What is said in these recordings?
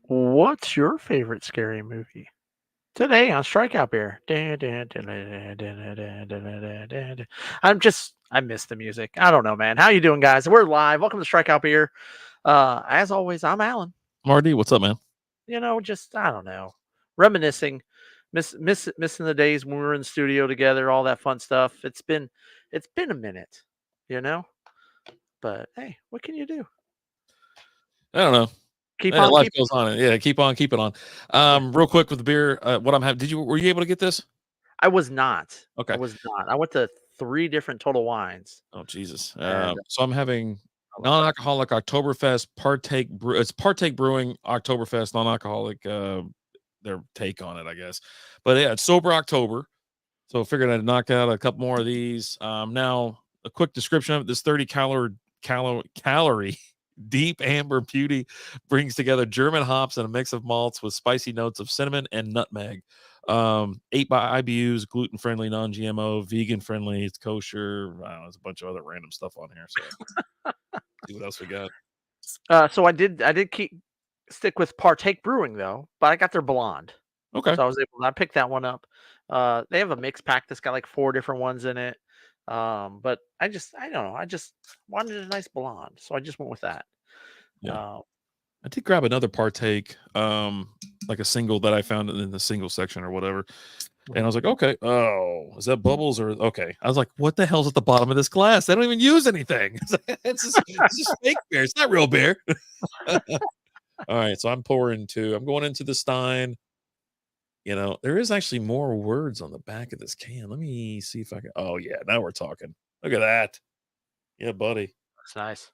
What's your favorite scary movie? Today on Strikeout Beer. Dun, dun, dun, dun, dun, dun, dun, dun, dun, dun, dun. I miss the music. I don't know, man. How you doing, guys? We're live. Welcome to Strikeout Beer. As always, I'm Alan. Marty, what's up, man? Just I don't know, reminiscing, missing the days when we were in the studio together, all that fun stuff. It's been a minute, you know. But hey, what can you do? I don't know. Keep on. Life goes on. Yeah, keep on keeping on. Real quick with the beer, what I'm having. Were you able to get this? I was not. Okay. I was not. I went to 3 different Total Wines. Oh Jesus. And So I'm having non-alcoholic Oktoberfest Partake Brew. It's Partake Brewing Oktoberfest non-alcoholic. Their take on it, I guess. But yeah, it's sober October. So I figured I'd knock out a couple more of these. Now a quick description of it. This 30 calorie deep amber beauty brings together German hops and a mix of malts with spicy notes of cinnamon and nutmeg. 8 by IBUs, gluten friendly, non-GMO, vegan friendly. It's kosher. I don't know, there's a bunch of other random stuff on here. So see what else we got. So I did stick with Partake Brewing though, but I got their blonde. Okay. So I picked that one up. They have a mix pack that's got like 4 different ones in it. But I don't know. I just wanted a nice blonde, so I just went with that. Yeah. I did grab another Partake, like a single that I found in the single section or whatever. And I was like, okay, oh, is that bubbles or okay? I was like, what the hell's at the bottom of this glass? They don't even use anything. It's just fake beer. It's not real beer. All right, so I'm going into the Stein. There is actually more words on the back of this can. Let me see if I can. Oh yeah, now we're talking. Look at that. Yeah, buddy. That's nice.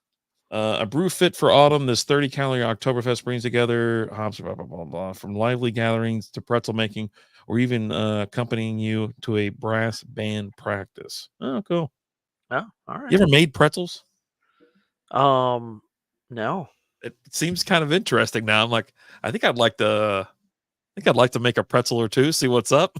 A brew fit for autumn. This 30-calorie Oktoberfest brings together hops, blah, blah, blah, blah, from lively gatherings to pretzel making, or even accompanying you to a brass band practice. Oh, cool. Oh, all right. You ever made pretzels? No. It seems kind of interesting now. I'm like, I think I'd like to make a pretzel or two, see what's up.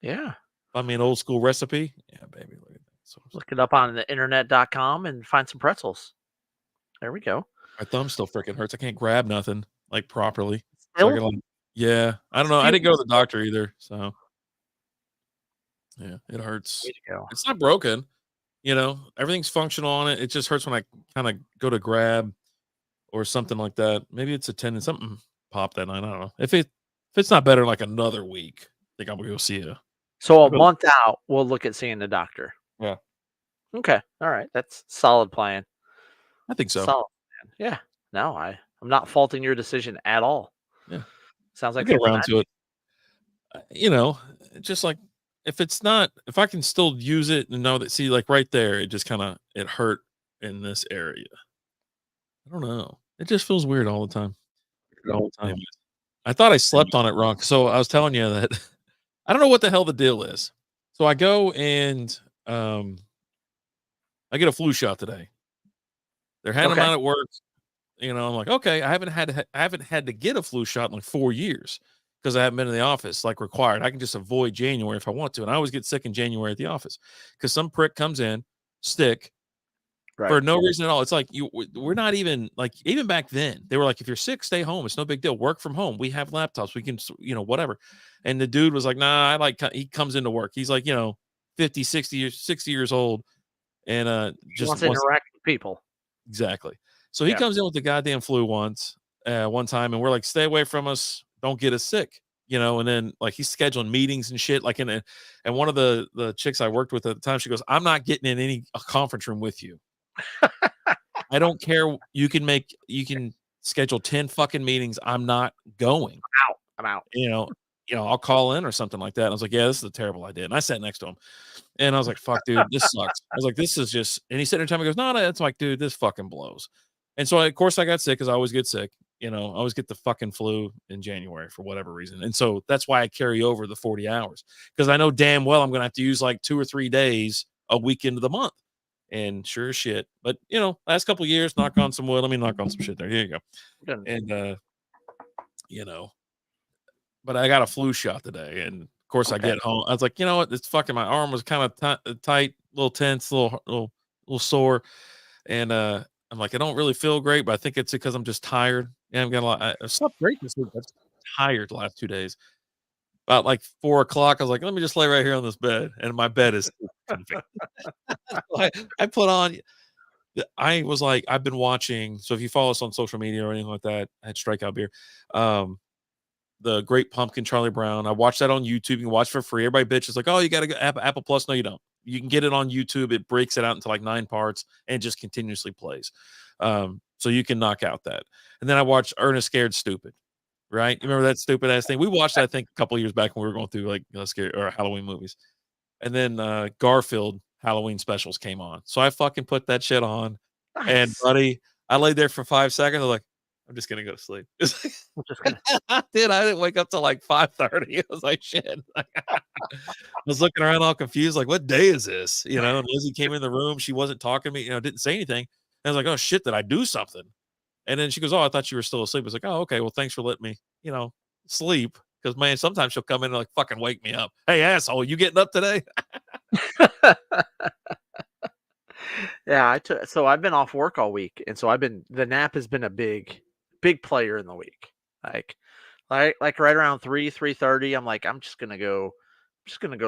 Yeah. I mean, old school recipe. Yeah, baby. Look at that. So look it up on the internet.com and find some pretzels. There we go. My thumb still freaking hurts. I can't grab nothing like properly. Still? So yeah. I don't know. I didn't go to the doctor either. So yeah, it hurts. Way to go. It's not broken. Everything's functional on it. It just hurts when I kind of go to grab or something like that. Maybe it's a tendon. Something popped that night. I don't know. If it's not better in like another week, I think I'm gonna go see you. So a month out, we'll look at seeing the doctor. Yeah. Okay. All right. That's solid plan. I think so. Solid plan. Yeah. No, I'm not faulting your decision at all. Yeah. Sounds like I'll get around to it. you know, just like if I can still use it and know that, see, like right there, it just kind of it hurt in this area. I don't know. It just feels weird all the time. All the time. I thought I slept on it wrong. So I was telling you that I don't know what the hell the deal is. So I go and I get a flu shot today. They're handing them Okay. out at work. I'm like, okay, I haven't had to get a flu shot in like 4 years because I haven't been in the office like required. I can just avoid January if I want to, and I always get sick in January at the office because some prick comes in, stick, Right. for no reason at all. It's like we're not even like, even back then, they were like, if you're sick, stay home. It's no big deal. Work from home. We have laptops. We can, whatever. And the dude was like, nah, he comes into work. He's like, 50, 60 years old, and He just wants to wants. interact with people. Exactly. So he Yeah. comes in with the goddamn flu one time, and we're like, stay away from us. Don't get us sick. And then like he's scheduling meetings and shit. Like and one of the chicks I worked with at the time, she goes, I'm not getting in any a conference room with you. I don't care. You can schedule 10 fucking meetings. I'm not going. Out. I'm out. You know, I'll call in or something like that. And I was like, yeah, this is a terrible idea. And I sat next to him and I was like, fuck, dude, this sucks. I was like, this is just, and he said every time he goes, no, no, it's like, dude, this fucking blows. And so of course I got sick because I always get sick. I always get the fucking flu in January for whatever reason. And so that's why I carry over the 40 hours because I know damn well I'm going to have to use like 2 or 3 days a week into the month. And sure as shit. But last couple of years, knock on some wood. Let me knock on some shit there. Here you go. Good. And you know, but I got a flu shot today. And of course I Okay. get home. I was like, you know what? It's fucking, my arm was kind of tight, a little tense, little sore. And I'm like, I don't really feel great, but I think it's because I'm just tired. Yeah, I'm got a lot. I slept great this week. I was tired the last 2 days. About like 4 o'clock, I was like, let me just lay right here on this bed. And my bed is comfy. I put on I was like, I've been watching. So if you follow us on social media or anything like that, at Strikeout Beer, um, the Great Pumpkin, Charlie Brown. I watched that on YouTube. You can watch for free. Everybody bitches like, oh, you got to go Apple Plus. No, you don't. You can get it on YouTube. It breaks it out into like 9 parts and just continuously plays. So you can knock out that. And then I watched Ernest Scared Stupid. Right? You remember that stupid ass thing? We watched that, I think, a couple years back when we were going through like scary or Halloween movies. And then Garfield Halloween specials came on. So I fucking put that shit on. And Nice. buddy, I laid there for 5 seconds. I'm like, I'm just gonna go to sleep. I'm just gonna. I did. I didn't wake up till like 5:30. I was like, shit. I was looking around all confused, like, what day is this? And Lizzie came in the room. She wasn't talking to me, didn't say anything. I was like, oh shit, did I do something? And then she goes, oh, I thought you were still asleep. I was like, oh, okay. Well, thanks for letting me, sleep. Because man, sometimes she'll come in and like fucking wake me up. Hey, asshole, you getting up today? Yeah, I took. So I've been off work all week, and so the nap has been a big player in the week. Like, like right around 3:30, I'm like, just gonna go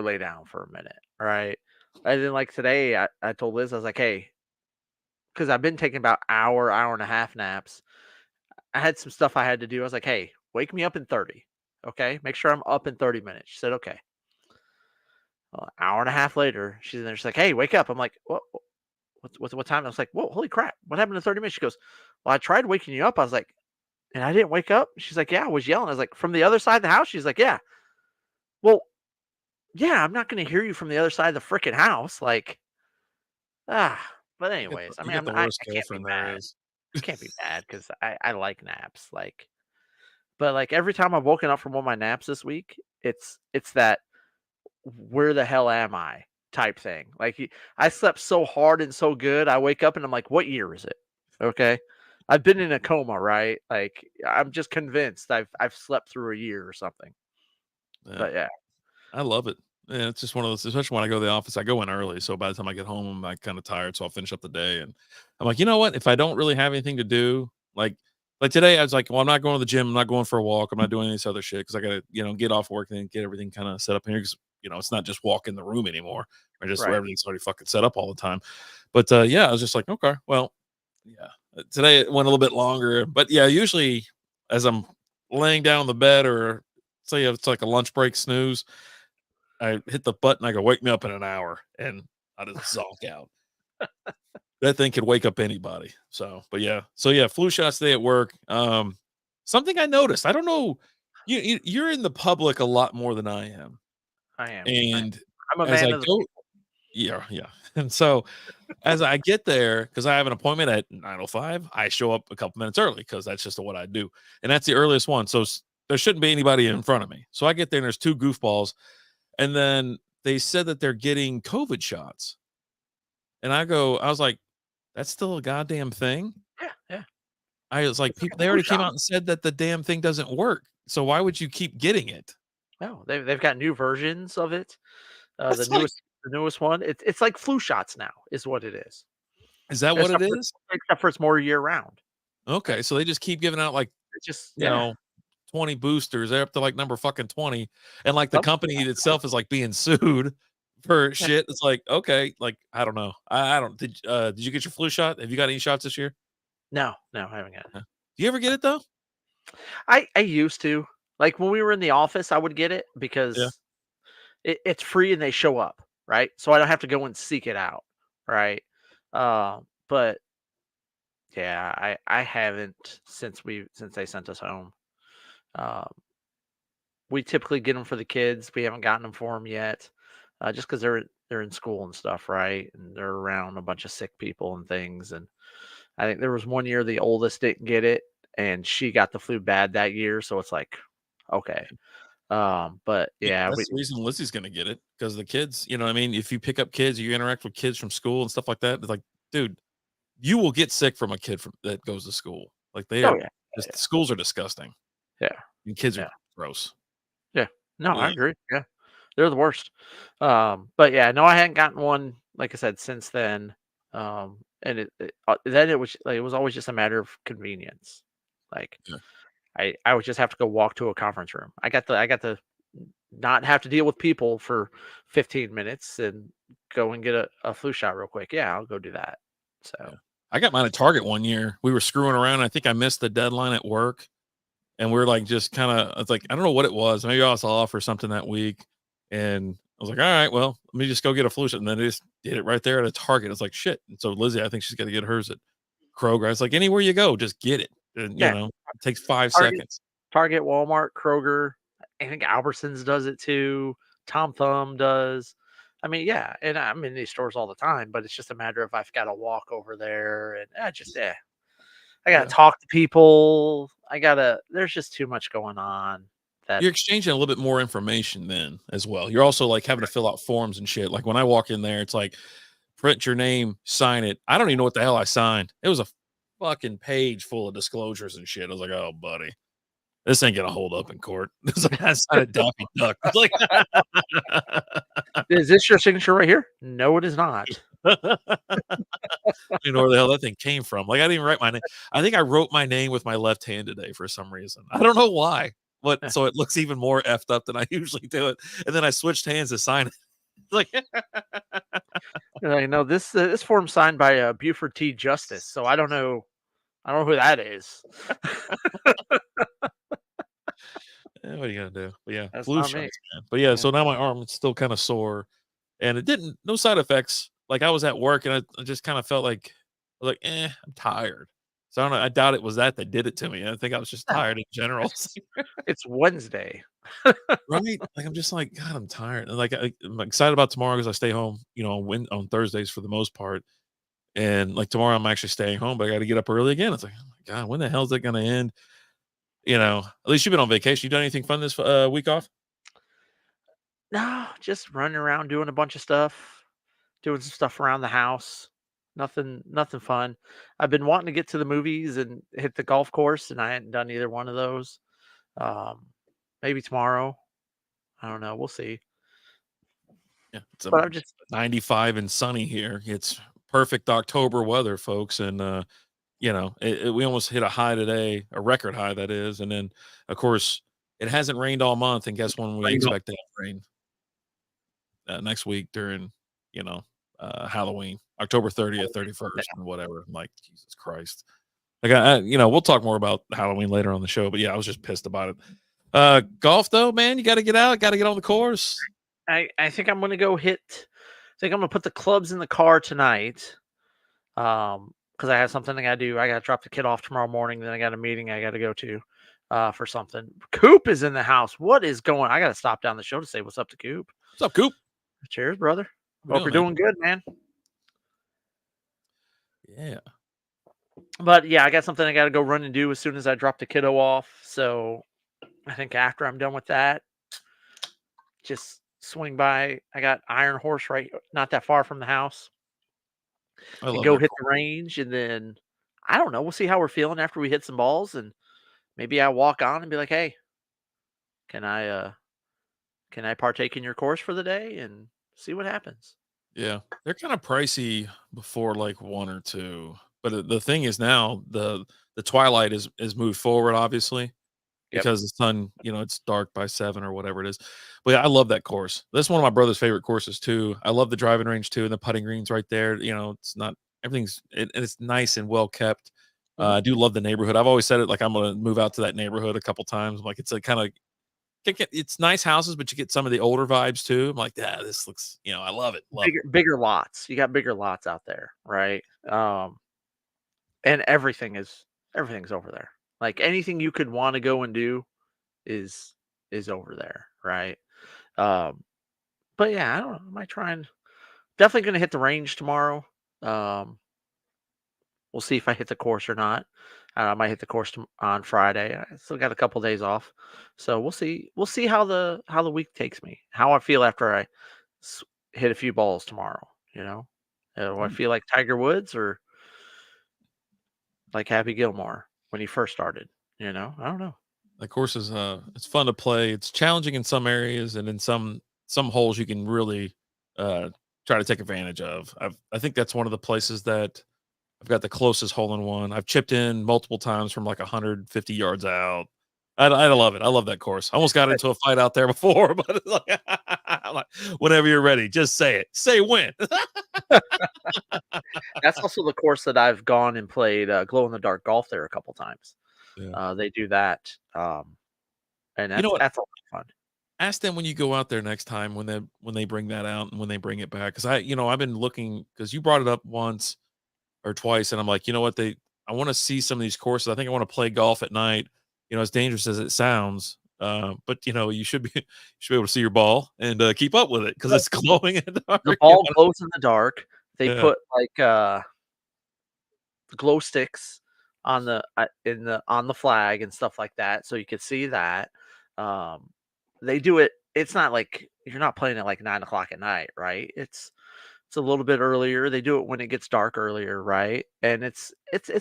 lay down for a minute, right? And then like today, I told Liz, I was like, hey, because I've been taking about hour and a half naps. I had some stuff I had to do. I was like, hey, wake me up in 30. Okay. Make sure I'm up in 30 minutes. She said, okay. Well, an hour and a half later, she's in there. She's like, hey, wake up. I'm like, what time? I was like, whoa, holy crap. What happened in 30 minutes? She goes, well, I tried waking you up. I was like, and I didn't wake up. She's like, yeah, I was yelling. I was like, from the other side of the house? She's like, yeah. Well, yeah, I'm not going to hear you from the other side of the freaking house. Like, ah, but anyways, I You mean, got the I worst can't be girlfriend there mad. is. I can't be mad because I like naps. Like, but like every time I've woken up from one of my naps this week, it's that where the hell am I type thing. Like I slept so hard and so good. I wake up and I'm like, what year is it? Okay. I've been in a coma, right? Like I'm just convinced I've slept through a year or something. Yeah. But yeah. I love it. Yeah, it's just one of those, especially when I go to the office, I go in early. So by the time I get home, I'm like kind of tired. So I'll finish up the day. And I'm like, you know what? If I don't really have anything to do, like today, I was like, well, I'm not going to the gym. I'm not going for a walk. I'm not doing this other shit because I got to, get off work and get everything kind of set up here. Because, it's not just walk in the room anymore. Or just where Right. everything's already fucking set up all the time. But yeah, I was just like, okay, well, yeah. Today it went a little bit longer. But yeah, usually as I'm laying down on the bed or say it's like a lunch break snooze, I hit the button, I go, "Wake me up in an hour," and I just zonk out. That thing could wake up anybody. So, but yeah. So yeah, flu shots today at work. Something I noticed, I don't know. you're in the public a lot more than I am, I am. and I'm a as man I of the go, people. yeah, yeah, and so as I get there, because I have an appointment at 9:05, I show up a couple minutes early because that's just what I do, and that's the earliest one. So there shouldn't be anybody in front of me. So I get there and there's two goofballs, and then they said that they're getting COVID shots, and I was like, that's still a goddamn thing. Yeah, yeah. I was like, It's like people, a they flu already came shot. out and said that the damn thing doesn't work. So why would you keep getting it? No, they've got new versions of it. The That's like, newest one. It's like flu shots now, is what it is. is that what it Except for is? it's more year round. Okay, Right. so they just keep giving out like It's just you yeah. know 20 boosters. They're up to like number fucking 20. And like the Some company itself is like being sued for yeah. shit. It's like, okay, like I don't know. I don't did you get your flu shot? Have you got any shots this year? No, no, I haven't got it. Do you ever get it though? I used to. Like when we were in the office, I would get it Yeah. because it's free and they show up, right? So I don't have to go and seek it out, right? But yeah, I haven't since they sent us home. Um, we typically get them for the kids. We haven't gotten them for them yet, just because they're in school and stuff, right? And they're around a bunch of sick people and things. And I think there was one year the oldest didn't get it, and she got the flu bad that year. So it's like, okay. But yeah, That's the reason Lizzie's gonna get it because the kids, you know what I mean? If you pick up kids, you interact with kids from school and stuff like that. It's like, dude, you will get sick from a kid from that goes to school. Like they oh are yeah, just schools are disgusting yeah, and kids are yeah, gross. yeah. No, I Yeah. agree. Yeah, they're the worst. But yeah, no, I hadn't gotten one, like I said, since then. And then it was like, it was always just a matter of convenience. Like Yeah. I would just have to go walk to a conference room. I got to not have to deal with people for 15 minutes and go and get a flu shot real quick. Yeah, I'll go do that. Yeah. So I got mine at Target one year. We were screwing around. I think I missed the deadline at work, and we are like just kind of. It's like I don't know what it was. Maybe I was off or something that week, and I was like, all right, well, let me just go get a flu shot, and then they just did it right there at a Target. It's like shit. And so Lizzie, I think she's got to get hers at Kroger. It's like anywhere you go, just get it. And yeah, it takes 5 Target, seconds. Target, Walmart, Kroger. I think Albertsons does it too. Tom Thumb does. I mean, yeah, and I'm in these stores all the time, but it's just a matter of I've got to walk over there and I gotta Yeah. talk to people. There's just too much going on that You're exchanging a little bit more information then as well. You're also like having to fill out forms and shit. Like when I walk in there, it's like print your name, sign it. I don't even know what the hell I signed. It was a fucking page full of disclosures and shit. I was like, oh, buddy, this ain't gonna hold up in court. It's like I signed a Daffy Duck. It's like, is this your signature right here? No, it is not. you know where the hell that thing came from. Like I didn't even write my name. I think I wrote my name with my left hand today for some reason. I don't know why. But Yeah. so it looks even more effed up than I usually do it. And then I switched hands to sign it. Like You know, this form signed by Buford T. Justice, so I don't know who that is. what are you gonna do? But yeah, That's flu not me. shots, man. But yeah, Yeah. so now my arm is still kind of sore, and it didn't no side effects. Like I was at work, and I just kind of felt like I was like, I'm tired. So I don't know. I doubt it was that did it to me. I think I was just No, tired in general. it's Wednesday. Right? Like I'm just like, God, I'm tired. And like I'm excited about tomorrow because I stay home, on Thursdays for the most part. And like tomorrow, I'm actually staying home, but I got to get up early again. It's like, oh my God, when the hell is that going to end? At least you've been on vacation. You done anything fun this week off? No, just running around doing a bunch of stuff, doing some stuff around the house. Nothing fun. I've been wanting to get to the movies and hit the golf course, and I hadn't done either one of those. Um, maybe tomorrow. I don't know. We'll see. Yeah, it's But I'm just 95 and sunny here. It's perfect October weather, folks. And, we almost hit a high today, a record high, that is. And then, of course, it hasn't rained all month. And guess when we expect to have rain? Next week during, you know, Halloween, October 30th, 31st, and whatever. I'm like, Jesus Christ. Like, we'll talk more about Halloween later on the show, but yeah, I was just pissed about it. Golf though, man, you got to get out, got to get on the course. I think I'm gonna go hit. I think I'm gonna put the clubs in the car tonight. Because I have something I gotta do. I gotta drop the kid off tomorrow morning. Then I got a meeting I gotta go to. for something. Coop is in the house. What is going? I got to stop down the show to say what's up to Coop. What's up, Coop? Cheers, brother. How we Hope doing, you're man? doing good, man. Yeah. But yeah, I got something I got to go run and do as soon as I drop the kiddo off. So I think after I'm done with that, just swing by. I got Iron Horse right not that far from the house I and love go that hit course. the range. And then I don't know. We'll see how we're feeling after we hit some balls. And maybe I walk on and be like, hey, can I can I partake in your course for the day and see what happens? Yeah. They're kind of pricey before like 1 or 2. But the thing is now the twilight is moved forward, obviously, Yep. because the sun, it's dark by 7 or whatever it is. But yeah, I love that course. That's one of my brother's favorite courses too. I love the driving range too, and the putting greens right there. It's not and it's nice and well kept. Mhm. I do love the neighborhood. I've always said it like I'm gonna move out to that neighborhood a couple times. Like it's a kind of it's nice houses, but you get some of the older vibes too. I'm like, yeah, this looks, I love it, love it. Bigger lots. You got bigger lots out there, right? And everything's over there. Like anything you could want to go and do is over there, right? Um, but yeah, I don't know. I might try and definitely gonna hit the range tomorrow. Um, we'll see if I hit the course or not. I might hit the course on Friday. I still got a couple days off, so we'll see. We'll see how the week takes me. How I feel after I s- hit a few balls tomorrow. You know, do I Mm, feel like Tiger Woods or like Happy Gilmore when he first started? I don't know. That course is it's fun to play. It's challenging in some areas, and in some holes you can really uh try to take advantage of. I think that's one of the places that I've got the closest hole in one. I've chipped in multiple times from like 150 yards out. I love it. I love that course. I almost got into a fight out there before, but it's like, I'm like, whenever you're ready, just say it. Say when. That's also the course that I've gone and played glow in the dark golf there a couple times. Yeah. They do that, and You know what? that's a lot of fun. Ask them when you go out there next time when they bring that out and when they bring it back. Cause I've been looking because you brought it up once or twice, and I'm like, you know what? I want to see some of these courses. I think I want to play golf at night. As dangerous as it sounds, but you should be you should be able to see your ball and keep up with it because Well, it's glowing in the dark. the ball glows in the dark. They Yeah, put like glow sticks on the in the on the flag and stuff like that, so you could see that. Um, they do it. It's not like you're not playing at like 9 o'clock at night, right? It's a little bit earlier. They do it when it gets dark earlier, right? And it's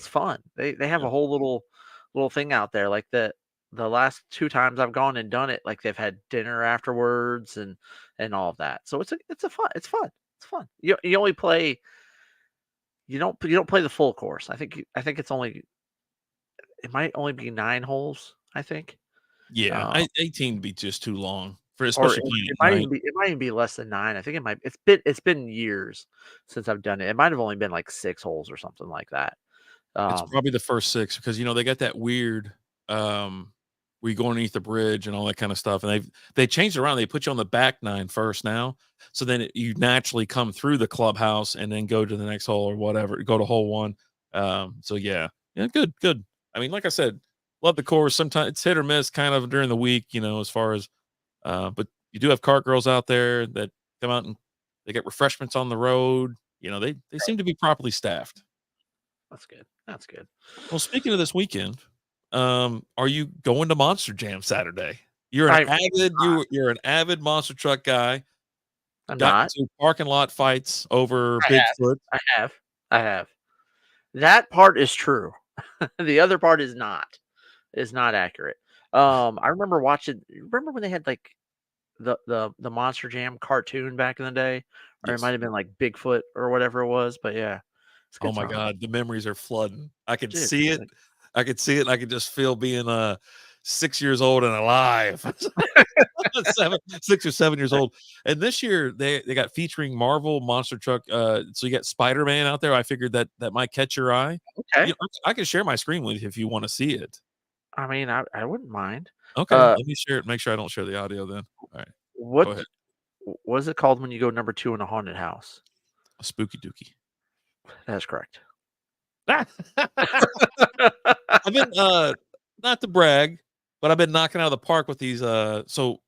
fun. They have yeah, a whole little thing out there. Like the last two times I've gone and done it, like they've had dinner afterwards and all of that. So it's fun. It's fun. You only play you don't play the full course. I think it might only be 9 holes. I think. yeah. Uh, 18 would be just too long for or especially playing it at night. might even be less than 9. I think it's been years since I've done it. It might have only been like 6 holes or something like that. It's Um, probably the first 6 because, they got that weird, where you go underneath the bridge and all that kinda stuff, and they changed it around, they put you on the back 9 first now, so then you naturally come through the clubhouse and then go to the next hole or whatever, go to hole 1. So yeah. Yeah, good, good. I mean, like I said, love the course. Sometimes it's hit or miss kind of during the week, as far as, but you do have cart girls out there that come out and they get refreshments on the road, they seem to be properly staffed. that's good. That's good. Well, speaking of this weekend, are you going to Monster Jam Saturday? You're an I avid you're an avid monster truck guy. I'm Got not. into parking lot fights over I have. Bigfoot. I have. I have. That part is true. The other part is not accurate. I remember watching. Remember when they had like the Monster Jam cartoon back in the day, or it might Yes. have been like Bigfoot or whatever it was. But yeah, it's a Oh good my time, god, the memories are flooding. I can dude. see it. I could see it. I could just feel being 6 years old and alive. 6 or 7 years old. And this year they got featuring Marvel monster truck. So you got Spider-Man out there. I figured that might catch your eye. Okay. I can share my screen with you if you want to see it. I mean, I wouldn't mind. Okay, Uh, let me share it. Make sure I don't share the audio then. All right, go what ahead. what is it called when you go number 2 in a haunted house? A spooky dookie. That's correct. I've been not to brag. but I've been knocking out of the park with these. So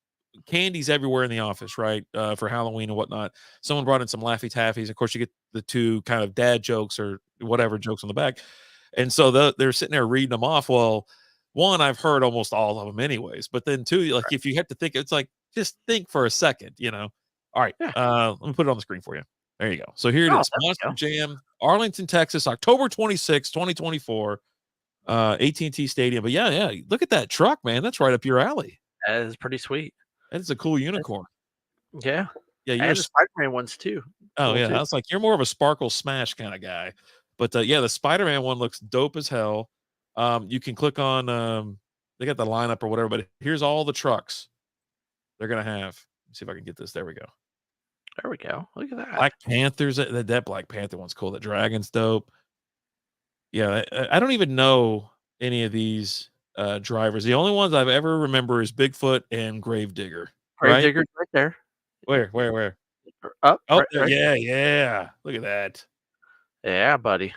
candy's everywhere in the office, right? For Halloween and whatnot. Someone brought in some Laffy Taffies. Of course, you get the two kind of dad jokes or whatever jokes on the back. And so they're sitting there reading them off. Well, one, I've heard almost all of them anyways. But then two, like if you have to think, it's like just think for a second, All right, Yeah. let me put it on the screen for you. There you go. So here it Oh, is. there we Monster go. Jam, Arlington, Texas, October 26, 2024. AT&T Stadium. But yeah, look at that truck, man. That's right up your alley. That is pretty sweet. That is a cool unicorn. Yeah. Yeah, And the Spider-Man ones too. oh Cool yeah, too. I was like, you're more of a sparkle smash kind of guy. But yeah, the Spider-Man one looks dope as hell. You can click on they got the lineup or whatever, but here's all the trucks they're gonna have. Let's see if I can get this. There we go. There we go. Look at that. Black Panthers. That Black Panther one's cool. The Dragon's dope. Yeah, I don't even know any of these drivers. The only ones I've ever remember is Bigfoot and Gravedigger. Right? Gravedigger's right there. Where? Up, Oh, right, there, right. yeah. Look at that. Yeah, buddy.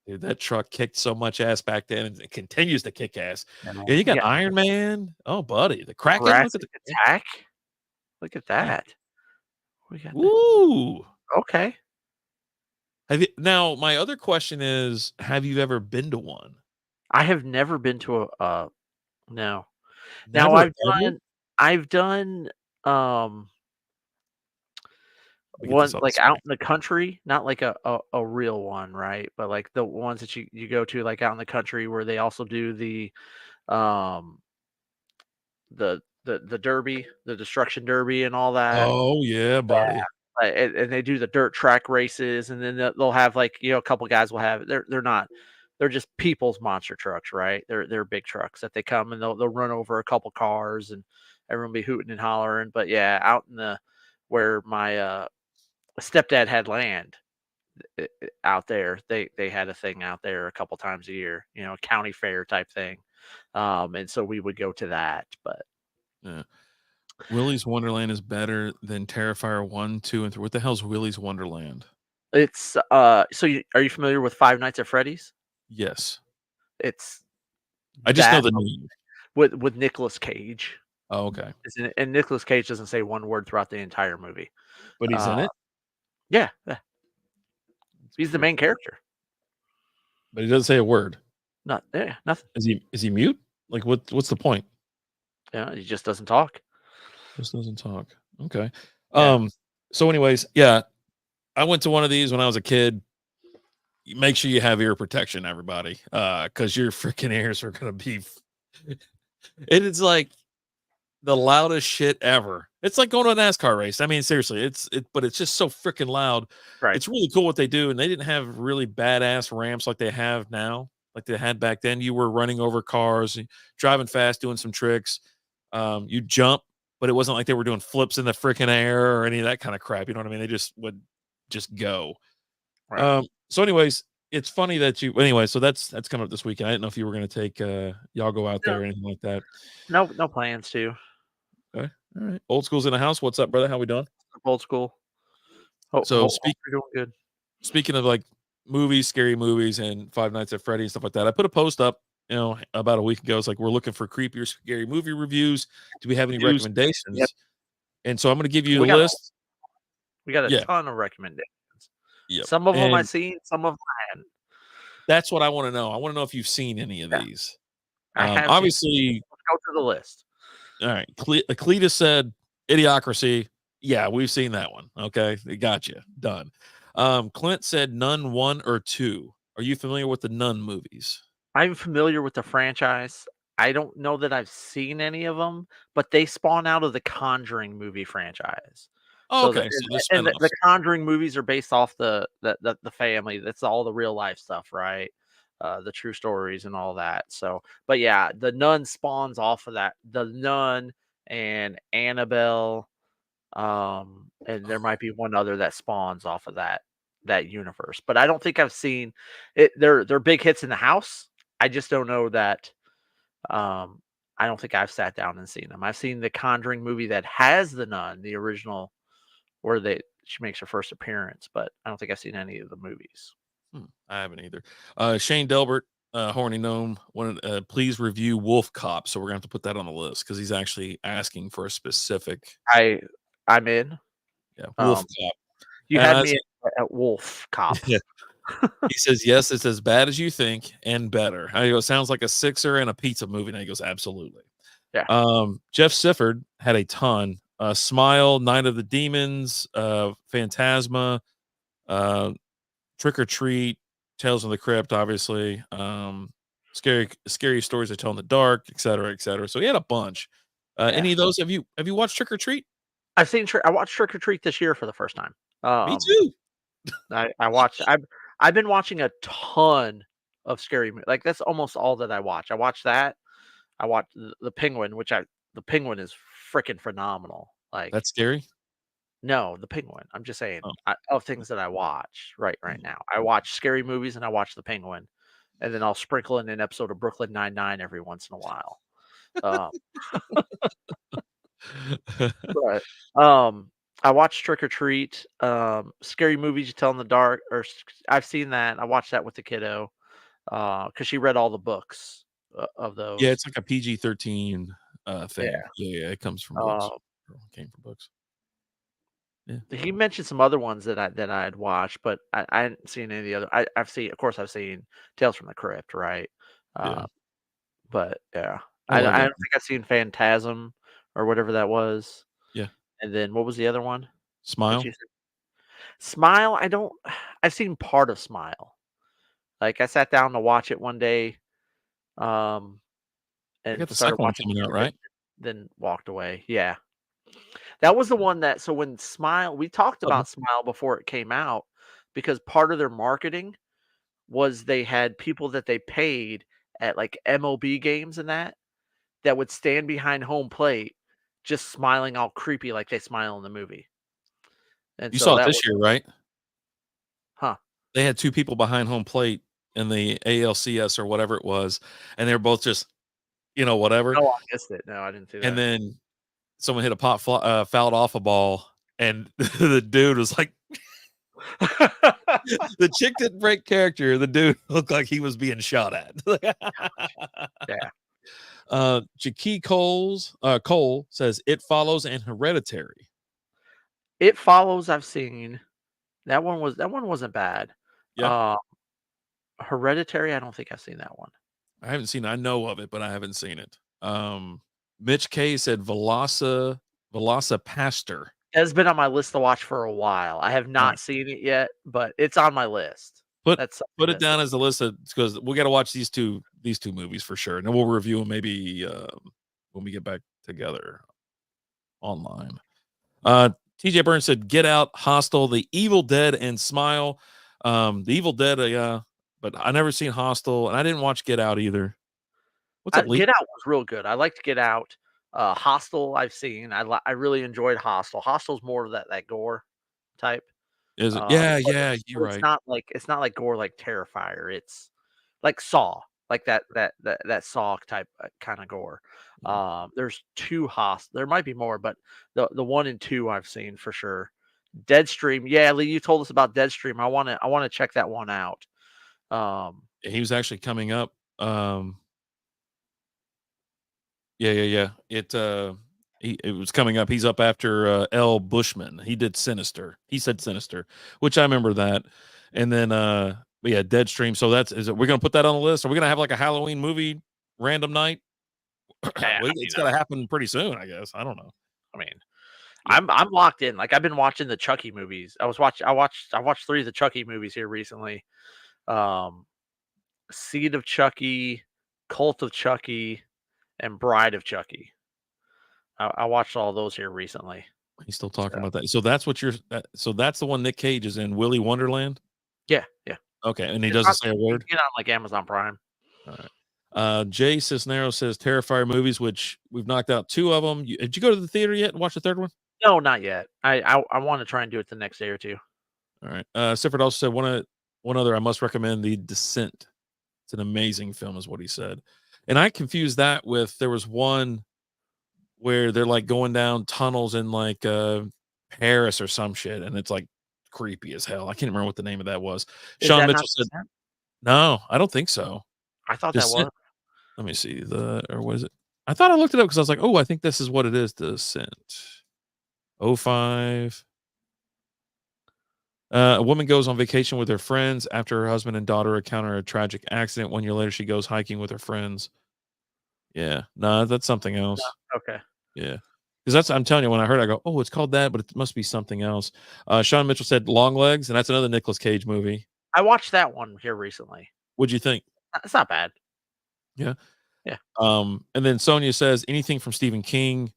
Dude, that truck kicked so much ass back then, and it continues to kick ass. And Yeah, you you got got Iron Man. Oh, buddy, the Kraken. Look at Jurassic the Attack. Look at yeah. that. We got the Woo. okay. Now, my other question is, have you ever been to one? I have never been to a no. Now Never ever? I've done Let me get this one on the like out screen. in the country, not like a real one, right? But like the ones that you go to like out in the country where they also do um the derby, the destruction derby and all that. Oh, yeah, buddy. And they do the dirt track races, and then they'll have like a couple guys will have they're not they're just people's monster trucks, right? They're big trucks that they come and they'll run over a couple cars and everyone be hooting and hollering. But yeah, out in the where my stepdad had land out there, they had a thing out there a couple times a year, a county fair type thing. And so we would go to that, but Yeah. Willy's Wonderland is better than Terrifier 1, 2, and 3. What the hell's Willy's Wonderland? it's so are you familiar with Five Nights at Freddy's? Yes. It's I just know that the name. with Nicolas Cage. Oh, okay. Isn't it? And Nicolas Cage doesn't say one word throughout the entire movie. But he's Uh, in it? yeah, That's he's the pretty main cool. character. But he doesn't say a word. Nothing. Is he mute? Like what's the point? Yeah, he just doesn't talk. Just doesn't talk. Okay. Yeah. So anyways, yeah, I went to one of these when I was a kid. Make sure you have ear protection, everybody, because your freaking ears are gonna be. It is like the loudest shit ever. It's like going to a NASCAR race. I mean, seriously, but it's just so freaking loud. Right. It's really cool what they do, and they didn't have really badass ramps like they have now, like they had back then. You were running over cars, driving fast, doing some tricks. You jump, but it wasn't like they were doing flips in the freaking air or any of that kind of crap. You know what I mean? They just would just go. Right. So anyways, it's funny that anyway, so that's coming up this weekend. I didn't know if you were gonna take y'all go out No, there or anything like that. no plans to. Okay. All right. Old school's in the house. What's up, brother? How we doing? Old school. So Hope you're doing good. speaking of like movies, scary movies, and Five Nights at Freddy and stuff like that, I put a post up, about a week ago. It's like we're looking for creepier, scary movie reviews. Do we have any Yep. recommendations? And so I'm going to give you a We got list. a Yeah. ton of recommendations. Yep. Some of them I And seen, some of them I hadn't. that's what I want to know. I want to know if you've seen any of Yeah, these. I have seen. Obviously, Let's go to the list. all right. Cletus said Idiocracy. Yeah, we've seen that one. Okay. Got you. Done. Clint said Nun 1 or 2. Are you familiar with the Nun movies? I'm familiar with the franchise. I don't know that I've seen any of them, but they spawn out of the Conjuring movie franchise. Oh, So okay. So they're the spinoffs. Conjuring movies are based off the family. That's all the real life stuff, right? The true stories and all that. So, but yeah, the Nun spawns off of that. The Nun and Annabelle, and there might be one other that spawns off of that universe. But I don't think I've seen it. They're big hits in the house. I just don't know that. Um, I don't think I've sat down and seen them. I've seen the Conjuring movie that has the nun, the original, where she makes her first appearance, but I don't think I've seen any of the movies. I haven't either. Shane Delbert Horny Gnome wanted, please review Wolf Cop. So we're gonna have to put that on the list because he's actually asking for a specific. I I'm in. Yeah, Wolf Um, Cop. you And had I me at Wolf Cop. yeah, he says yes, it's as bad as you think and better. I go, sounds like a Sixer and a pizza movie. And he goes, absolutely. Yeah, Jeff Sifford had a ton. Smile, Night of the Demons, Phantasma, uh, Trick or Treat, Tales of the Crypt, obviously. Scary stories to tell in the dark, et cetera, et cetera. So he had a bunch. yeah. Any of those have you watched Trick or Treat? I watched Trick or Treat this year for the first time. Me Um, too. I watched. I've been watching a ton of like that's almost all that I watch. I watch that. I watched the Penguin, the Penguin is freaking phenomenal. Like That's scary. no, the Penguin. I'm just saying Oh, of things that I watch right now. I watch scary movies and I watch the Penguin, and then I'll sprinkle in an episode of Brooklyn Nine-Nine every once in a while. Um, but I watched Trick or Treat. Scary movies you tell in the dark, I've seen that. I watched that with the kiddo because she read all the books of yeah, those. it's like a PG-13 thing. Yeah. Yeah, it comes from books. Uh, Or came from books. Yeah, he mentioned some other ones that I had watched, but I hadn't seen any of the other. I've seen, of course, I've seen Tales from the Crypt, right? yeah. Uh, but yeah, I love I that don't one. think I've seen Phantasm or whatever that was. Yeah. And then what was the other one that Smile. you said? Smile. I don't. I've seen part of Smile. Like I sat down to watch it one day, um, They got and the started second one watching coming part out, of it, right? then walked away. Yeah, that was the one that. So when Smile, we talked Okay. about Smile before it came out because part of their marketing was they had people that they paid at like MLB games and that would stand behind home plate, just smiling all creepy like they smile in the movie. And You so saw it that was, this year, right? huh? They had 2 people behind home plate in the ALCS or whatever it was, and they were both just, whatever. No, I missed it. No, I didn't see And that. then someone hit a fouled off a ball, and the dude was like, the chick didn't break character. The dude looked like he was being shot at. Yeah. Cole says It Follows and Hereditary. It Follows, I've seen. That one wasn't bad. Yeah, Uh, Hereditary, I don't think I've seen that one. I haven't seen. I know of it, but I haven't seen it. Mitch K said Velasa Pastor. It's been on my list to watch for a while. I have All not right, seen it yet, but it's on my list. put That's something put it that's down as a list because we got to watch these two movies for sure, and then we'll review them maybe when we get back together online. TJ Burns said Get Out, Hostel, The Evil Dead, and Smile. The Evil Dead, but I never seen Hostel, and I didn't watch Get Out either. What's up, Lee? Get Out was real good. I liked Get Out. Hostel, I've seen. I really enjoyed Hostel. Hostel's more of that gore type. Is it? Yeah, But yeah, you're right. it's not like gore like Terrifier. It's like Saw, like that Saw type kind of gore. Yeah. There's two there might be more, but the one and two I've seen for sure. Deadstream, yeah, Lee, you told us about Deadstream. I want to check that one out. Um, He was actually coming up. Yeah. It was coming up. He's up after L. Bushman. He did Sinister. He said Sinister, which I remember that. And then but yeah, Deadstream. So we're gonna put that on the list. Are we gonna have like a Halloween movie random night? yeah, Well, it's gotta happen pretty soon, I guess. I don't know. I mean, Yeah. I'm locked in. Like I've been watching the Chucky movies. I watched 3 of the Chucky movies here recently. Um, Seed of Chucky, Cult of Chucky, and Bride of Chucky. I watched all those here recently. He's still So talking about that. So that's what so that's the one Nick Cage is in, Willy Wonderland? yeah, yeah. Okay, and he It's doesn't say a you word? can get on like Amazon Prime. All right. Jay Cisneros says Terrifier movies, which we've knocked out 2 of them. Did you go to the theater yet and watch the 3rd one? No, not yet. I want to try and do it the next day or two. All right. Sifford also said one other I must recommend, The Descent. It's an amazing film, is what he said. And I confused that with there was one where they're like going down tunnels in like Paris or some shit, and it's like creepy as hell. I can't remember what the name of that was. Is Sean that not Mitchell said, Descent? no, I don't think so. I thought that was. Descent. Let me see or what is it? I thought I looked it up because I was like, oh, I think this is what it is. Descent. Oh 05. A woman goes on vacation with her friends after her husband and daughter encounter a tragic accident. 1 year later, she goes hiking with her friends. Yeah, no, that's something No. else. Okay. Yeah, because that's I'm telling you, when I heard, it, I go, oh, it's called that, but it must be something else. Sean Mitchell said Long Legs, and that's another Nicolas Cage movie. I watched that one here recently. What'd you think? It's not bad. Yeah. Yeah. And then Sonia says anything from Stephen King,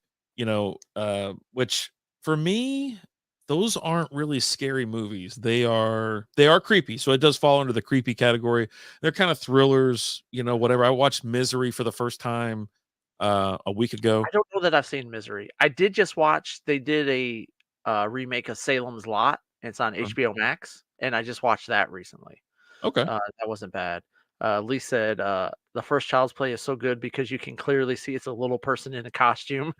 which for me, those aren't really scary movies. They are creepy. So it does fall under the creepy category. They're kind of thrillers, whatever. I watched Misery for the first time a week ago. I don't know that I've seen Misery. I did just watch they did a, remake of Salem's Lot. It's on HBO Max, and I just watched that recently. Okay. That wasn't bad. Lee said, "The first Child's Play is so good because you can clearly see it's a little person in a costume."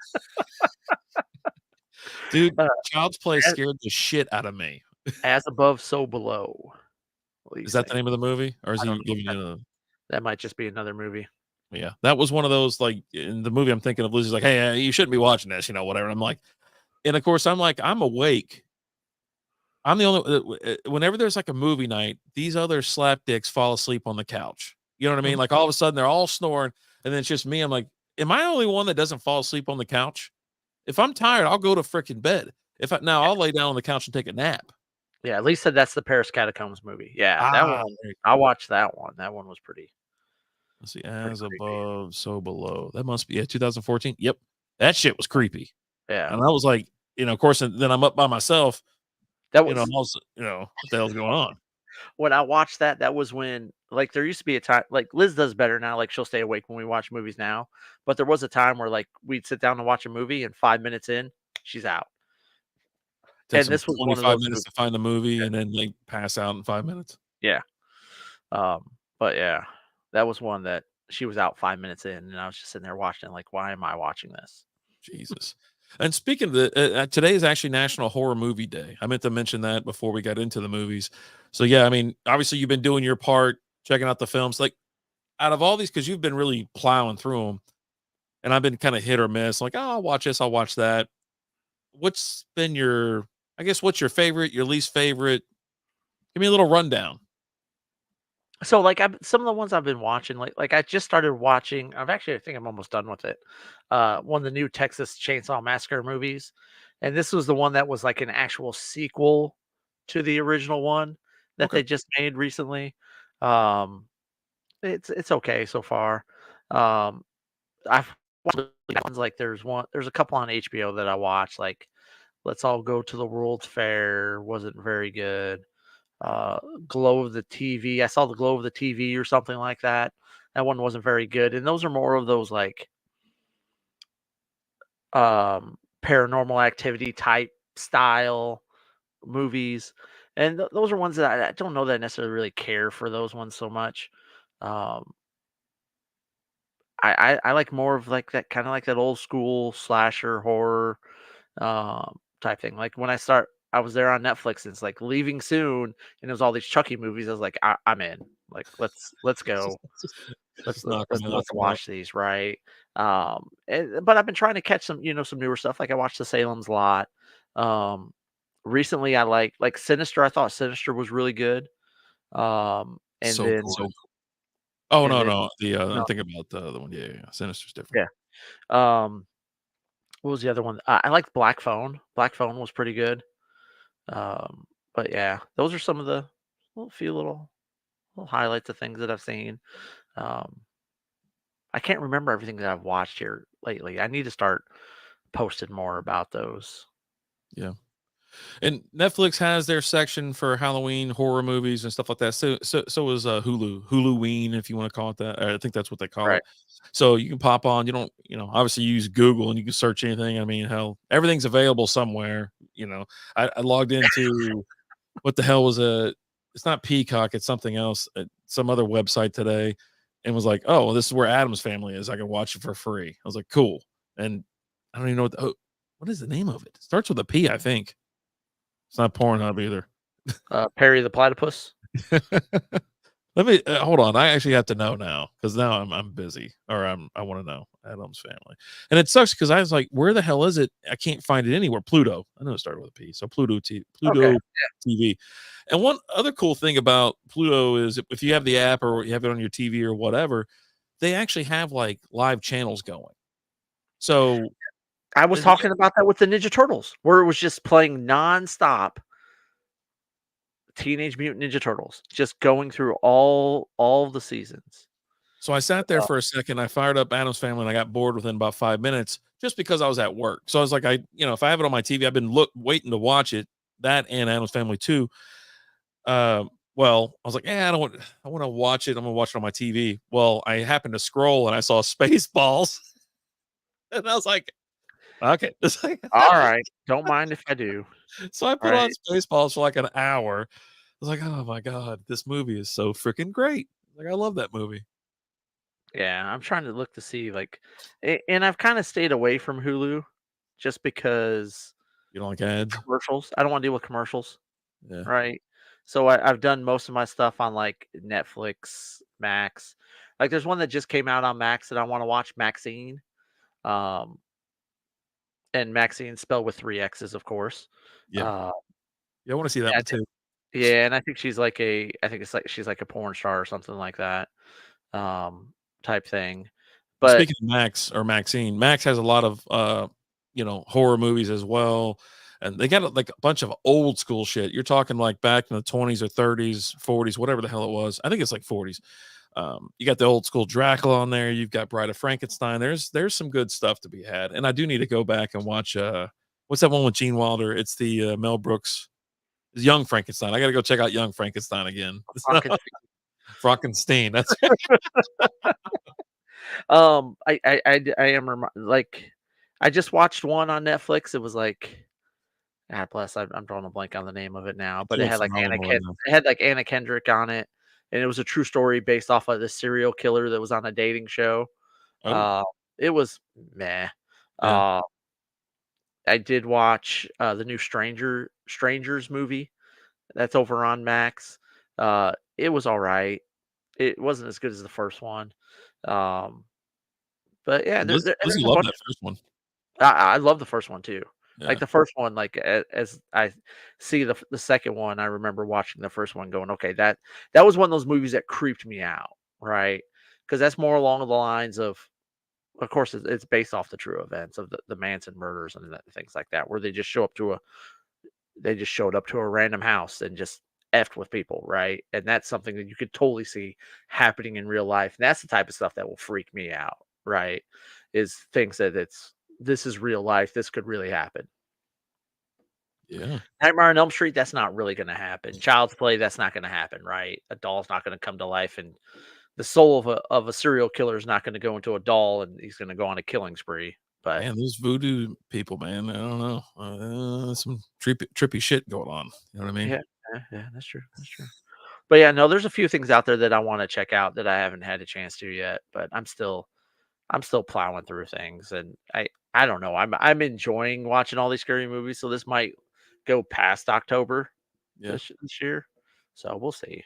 Dude, Uh, Child's Play as scared the shit out of me. as above, so below, Lee's Is that the saying. name of the movie? Or is I don't he know. giving you a That might just be another movie. yeah, that was one of those, like, in the movie I'm thinking of, Lizzie's like, "Hey, you shouldn't be watching this," whatever. I'm like and of course, I'm like, I'm awake. I'm the only whenever there's, like, a movie night, these other slapdicks fall asleep on the couch. You know what I mean? Mhm. Like, all of a sudden, they're all snoring, and then it's just me. I'm like, "Am I the only one that doesn't fall asleep on the couch?" If I'm tired, I'll go to freaking bed. I'll lay down on the couch and take a nap. Yeah, Lee said that's the Paris Catacombs movie. Yeah, that Ah, one there you I watched that one. That one was let's see, pretty as creepy. above, so below. That must be 2014. Yep. That shit was creepy. Yeah. And I was like, of course, and then I'm up by myself, That was what the hell's going on? when I watched that, that was when like, there used to be a time like, Liz does better now, like, she'll stay awake when we watch movies now, but there was a time where, like, we'd sit down and watch a movie, and 5 minutes in, she's out. Takes And them this was one of 25 those minutes movies. to find the movie, and then they pass out in 5 minutes. Yeah. But yeah, that was one that she was out 5 minutes in, and I was just sitting there watching like, "Why am I watching this?" Jesus. And speaking of today is actually National Horror Movie Day. I meant to mention that before we got into the movies. So yeah, I mean, obviously you've been doing your part, checking out the films. Like out of all these, because you've been really plowing through them, and I've been kind of hit or miss. Like, oh, I'll watch this, I'll watch that. What's been what's your favorite, your least favorite? Give me a little rundown. So, like, I've some of the ones I've been watching, like I just started watching I think I'm almost done with it. One of the new Texas Chainsaw Massacre movies, and this was the one that was like an actual sequel to the original one that Okay. they just made recently. Um, it's okay so far. Um, I've watched really ones like there's a couple on HBO that I watched, like Let's All Go to the World's Fair wasn't very good. uh, Glow of the TV. I saw the Glow of the TV or something like that. That one wasn't very good. And those are more of those like paranormal activity type style movies. And those are ones that I don't know that I necessarily really care for those ones so much. Um, I like more of like that kind of like that old school slasher horror type thing. Like when I was there on Netflix and it's like leaving soon, and it was all these Chucky movies. I was like, I'm in. Like let's go. Just knock them Let's out. watch these, right? But I've been trying to catch some, some newer stuff. Like I watched the Salem's Lot. Um, Recently I like Sinister. I thought Sinister was really good. And So then cool. Oh and no, then no. I'm no, thinking about the other one. Yeah, yeah. Sinister's different. yeah. Um, what was the other one? I liked Black Phone. Black Phone was pretty good. Um, but yeah, those are some of the few little highlights of things that I've seen. Um, I can't remember everything that I've watched here lately. I need to start posting more about those. Yeah. And Netflix has their section for Halloween horror movies and stuff like that. So is Huluween, if you want to call it that. I think that's what they call Right. it. So you can pop on. You don't, obviously use Google and you can search anything. I mean, hell, everything's available somewhere. I logged into what the hell was it's not Peacock, it's something else, some other website today, and was like, oh, well, this is where Adam's Family is. I can watch it for free. I was like, cool. And I don't even know what is the name of it? It starts with a P, I think. It's not Pornhub either. Perry the Platypus. Let me hold on. I actually have to know now because now I'm busy or I want to know Adam's Family, and it sucks because I was like, where the hell is it? I can't find it anywhere. Pluto. I know it started with a P, so Okay. Pluto TV. And one other cool thing about Pluto is if you have the app or you have it on your TV or whatever, they actually have like live channels going. So I was uh, talking about that with the Ninja Turtles, where it was just playing nonstop Teenage Mutant Ninja Turtles, just going through all the seasons. So I sat there Uh, for a second. I fired up Adam's Family, and I got bored within about 5 minutes, just because I was at work. So I was like, if I have it on my TV, I've been waiting to watch it. That and Adam's Family too. Well, I was like, yeah, I want to watch it. I'm gonna watch it on my TV. Well, I happened to scroll and I saw Spaceballs, and I was like, okay. It's like, Alright, don't mind if I do. so I put Alright. on Spaceballs for like an hour. I was like, oh my god, this movie is so freaking great. Like, I love that movie. Yeah, I'm trying to look to see, like and I've kinda stayed away from Hulu just because You don't like ads? commercials. I don't wanna deal with commercials, Yeah, right? So I've done most of my stuff on, like, Netflix, Max. Like, there's one that just came out on Max that I wanna watch, Maxine, um, and Maxine spelled with 3 X's, of course. yeah, Uh, yeah. I want to see that I one thi too. yeah, and I think I think it's like she's like a porn star or something like that, um, type thing. Well, But speaking of Max or Maxine, Max has a lot of horror movies as well. And they got like a bunch of old school shit. You're talking like back in the 20s or 30s, 40s, whatever the hell it was. I think it's like 40s. You got the old school Dracula on there. You've got Bride of Frankenstein. There's some good stuff to be had. And I do need to go back and watch what's that one with Gene Wilder? It's the Mel Brooks Young Frankenstein. I got to go check out Young Frankenstein again. Frankenstein. Frankenstein. That's right. I am like, I just watched one on Netflix. It was like, God bless, I'm drawing a blank on the name of it now, You're but doing phenomenal right now. It had like Anna Kendrick on it, and it was a true story based off of this serial killer that was on a dating show. Oh, Uh, it was meh. yeah. Uh, I did watch the new Strangers movie that's over on Max. It was all right. It wasn't as good as the first one. Um, but yeah, Lizzie there's a loved bunch. that first one. I love the first one too. Like Yeah. the first one, like as I see the second one, I remember watching the first one, going, okay, that was one of those movies that creeped me out, right? Because that's more along the lines of course, it's based off the true events of the Manson murders and things like that, where they just showed up to a random house and just effed with people, right? And that's something that you could totally see happening in real life. And that's the type of stuff that will freak me out, right? Is things that this is real life. This could really happen. Yeah. Nightmare on Elm Street, that's not really going to happen. Child's Play, that's not going to happen, right? A doll's not going to come to life, and the soul of a serial killer is not going to go into a doll, and he's going to go on a killing spree. But Man, those voodoo people, man, I don't know. Some trippy shit going on. You know what I mean? yeah, yeah, that's true. That's true. But yeah, no, there's a few things out there that I want to check out that I haven't had a chance to yet. But I'm still plowing through things, and I don't know. I'm enjoying watching all these scary movies, so this might go past October Yeah. this year. So we'll see.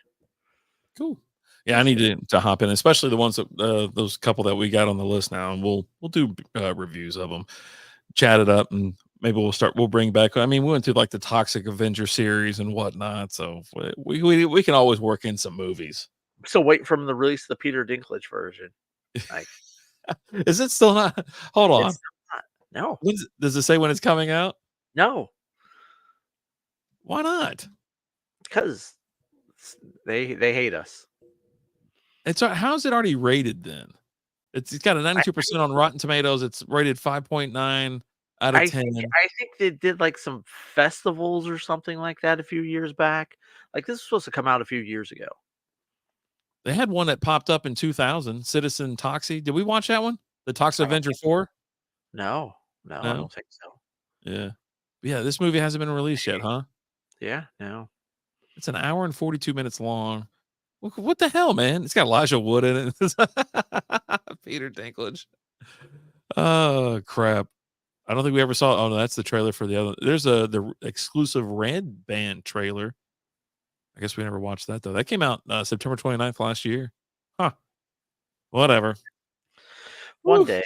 Cool. Yeah, We'll I need see. to hop in, especially the ones that those couple that we got on the list now, and we'll do reviews of them, chat it up, and maybe we'll bring back. I mean, we went through like the Toxic Avenger series and whatnot, so we can always work in some movies. I'm still waiting for 'em to release the Peter Dinklage version. Like, Is it still not? Hold on. it's not. No, Does it say when it's coming out? no, Why not? because they hate us. How's it already rated then? It's got a I 92% on Rotten Tomatoes. It's rated 5.9 out of 10. I think they did, like, some festivals or something like that a few years back. Like, this was supposed to come out a few years ago. They had one that popped up in 2000, Citizen Toxie. Did we watch that one? The Toxic I don't Avenger think 4? no, no, I No? don't think so. Yeah. Yeah, this movie hasn't been released yet, huh? Yeah, no. It's an hour and 42 minutes long. What the hell, man? It's got Elijah Wood in it. Peter Dinklage. Oh, crap. I don't think we ever saw. Oh, no, that's the trailer for the other. There's the exclusive Red Band trailer. I guess we never watched that though. That came out September 29th last year. Huh. Whatever. One Woo. day.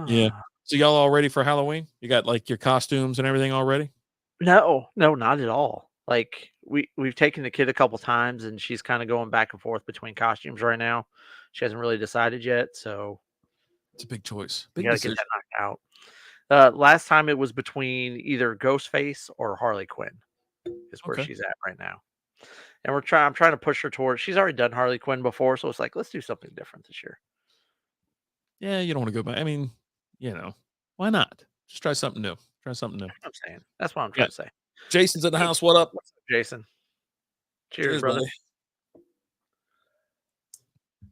Yeah. So y'all all ready for Halloween? You got like your costumes and everything already? No, no, not at all. Like we've taken the kid a couple times and she's kind of going back and forth between costumes right now. She hasn't really decided yet, so It's a big choice. we Big got to get that decision. knocked out. Last time it was between either Ghostface or Harley Quinn is where Okay. she's at right now. And I'm trying to push her towards she's already done Harley Quinn before, so it's like, let's do something different this year. Yeah, you don't want to go back. I mean, you know, why not? Just try something new. Try something new. I'm saying. That's what I'm Yeah. trying to say. Jason's at the Hey, house. What up? what's up, Jason? Cheers, Cheers, brother. buddy.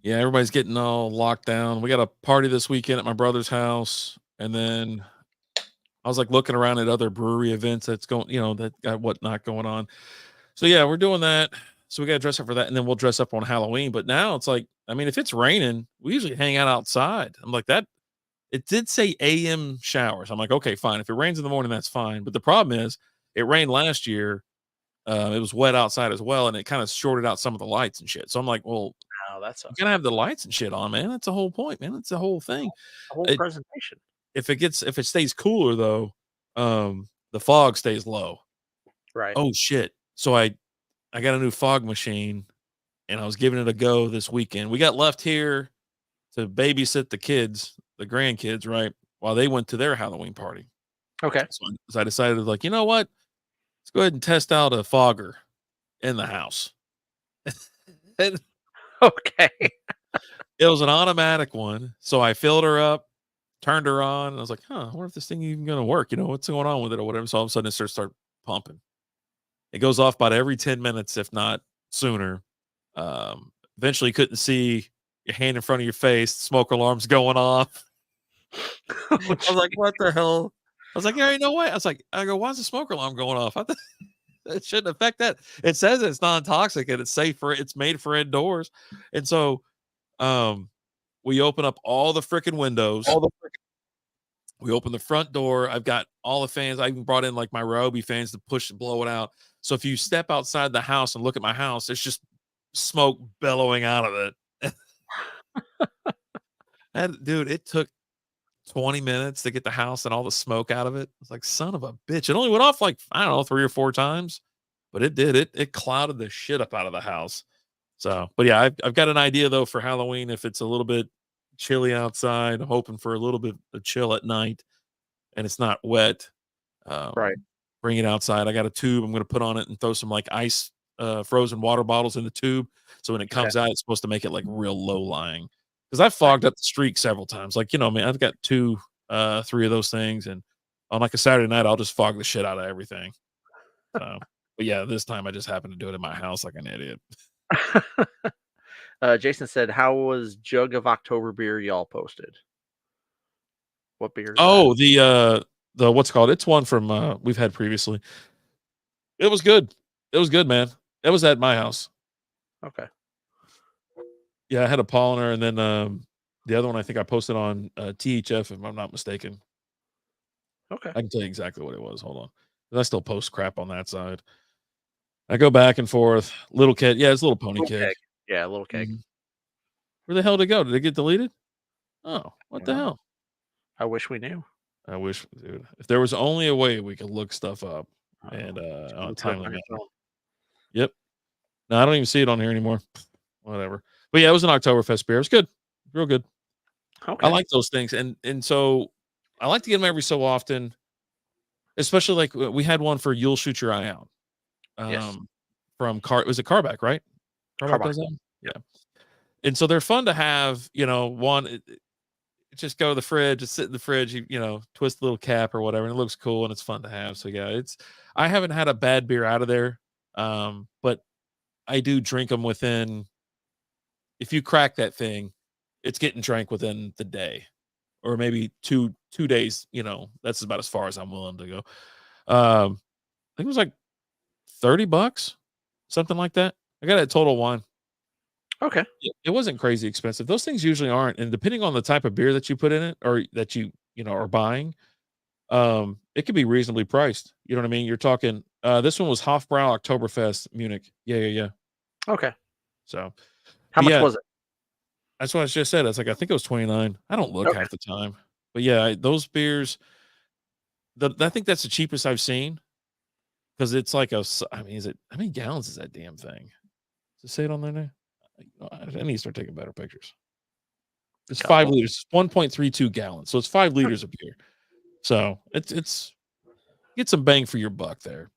Yeah, everybody's getting all locked down. We got a party this weekend at my brother's house, and then I was like looking around at other brewery events that's going, that got whatnot going on. So yeah, we're doing that. So we got to dress up for that, and then we'll dress up on Halloween. But now it's like, I mean, if it's raining, we usually hang out outside. I'm like that. It did say AM showers. I'm like, okay, fine. If it rains in the morning, that's fine. But the problem is, it rained last year. It was wet outside as well, and it kind of shorted out some of the lights and shit. So I'm like, well, Oh, that you sucks. gotta have the lights and shit on, man. That's the whole point, man. That's the whole thing. The whole It, presentation. if it stays cooler though, the fog stays low. Right. Oh shit. So I got a new fog machine and I was giving it a go this weekend. We got left here to babysit the kids, the grandkids, right? While they went to their Halloween party. Okay. So I decided, like, you know what? Let's go ahead and test out a fogger in the house. And Okay. it was an automatic one. So I filled her up, turned her on, and I was like, huh, I wonder if this thing even gonna work. What's going on with it or whatever. So all of a sudden it start pumping. It goes off about every 10 minutes, if not sooner. Eventually couldn't see your hand in front of your face, smoke alarm's going off. Oh, I was like, what the hell? I was like, yeah, you know what? I go, why's the smoke alarm going off? I thought it shouldn't affect that. It says it's non-toxic and it's safe it's made for indoors. And so we open up all the freaking windows. We open the front door. I've got all the fans. I even brought in like my Ryobi fans to push and blow it out. So if you step outside the house and look at my house, there's just smoke bellowing out of it. And dude, it took 20 minutes to get the house and all the smoke out of it. It's like, son of a bitch. It only went off like, I don't know, 3 or 4 times, but it did. It clouded the shit up out of the house. So, but yeah, I've got an idea though for Halloween. If it's a little bit chilly outside, I'm hoping for a little bit of chill at night and it's not wet. right. Bring it outside. I got a tube I'm going to put on it and throw some like ice, frozen water bottles in the tube. So when it Okay. comes out, it's supposed to make it like real low lying. Because I've fogged up the streak several times. Like, man, I've got 2, 3 of those things. And on like a Saturday night, I'll just fog the shit out of everything. So, but yeah, this time I just happened to do it in my house like an idiot. Jason said, "How was jug of October beer y'all posted? What beer is that?" Oh, the what's it called? It's one from we've had previously. It was good. It was good, man. It was at my house. Okay. Yeah, I had a polliner, and then the other one I think I posted on THF, if I'm not mistaken. Okay. I can tell you exactly what it was. Hold on. 'Cause I still post crap on that side. I go back and forth. Little keg. Yeah, it's a little pony Little keg. keg. Yeah, little keg. Mhm. Where the hell did it go? Did it get deleted? Oh, what the Well, hell? I wish we knew. I wish, dude. If there was only a way we could look stuff up and Just on a go to it timely on your manner. phone. Yep. No, I don't even see it on here anymore. Whatever. But yeah, it was an Oktoberfest beer. It was good. Real good. I Okay. like those things. And so I like to get them every so often, especially like we had one for You'll Shoot Your Eye Out. Yes. From was it Carback, right? Carback Carbine. does that? Yep. Yeah. And so they're fun to have, one just go to the fridge, just sit in the fridge, twist the little cap or whatever, and it looks cool and it's fun to have. So yeah, I haven't had a bad beer out of there. But I do drink them within, if you crack that thing, it's getting drank within the day or maybe two days. That's about as far as I'm willing to go. I think it was like $30, something like that. I got it at Total Wine. Okay. It wasn't crazy expensive. Those things usually aren't, and depending on the type of beer that you put in it or that you are buying, it could be reasonably priced. You know what I mean? You're talking This one was Hofbrau Oktoberfest, Munich. Yeah, yeah, yeah. Okay. So, How but much yeah, was it? that's what I just said. It's like I think it was 29. I don't look Okay. half the time, but yeah, those beers. I think that's the cheapest I've seen because it's like I mean, is it how many gallons is that damn thing? Does it say it on there now? I need to start taking better pictures. It's 5 Couple. liters, 1.32 gallons. So it's 5 liters of beer. So it's get some bang for your buck there.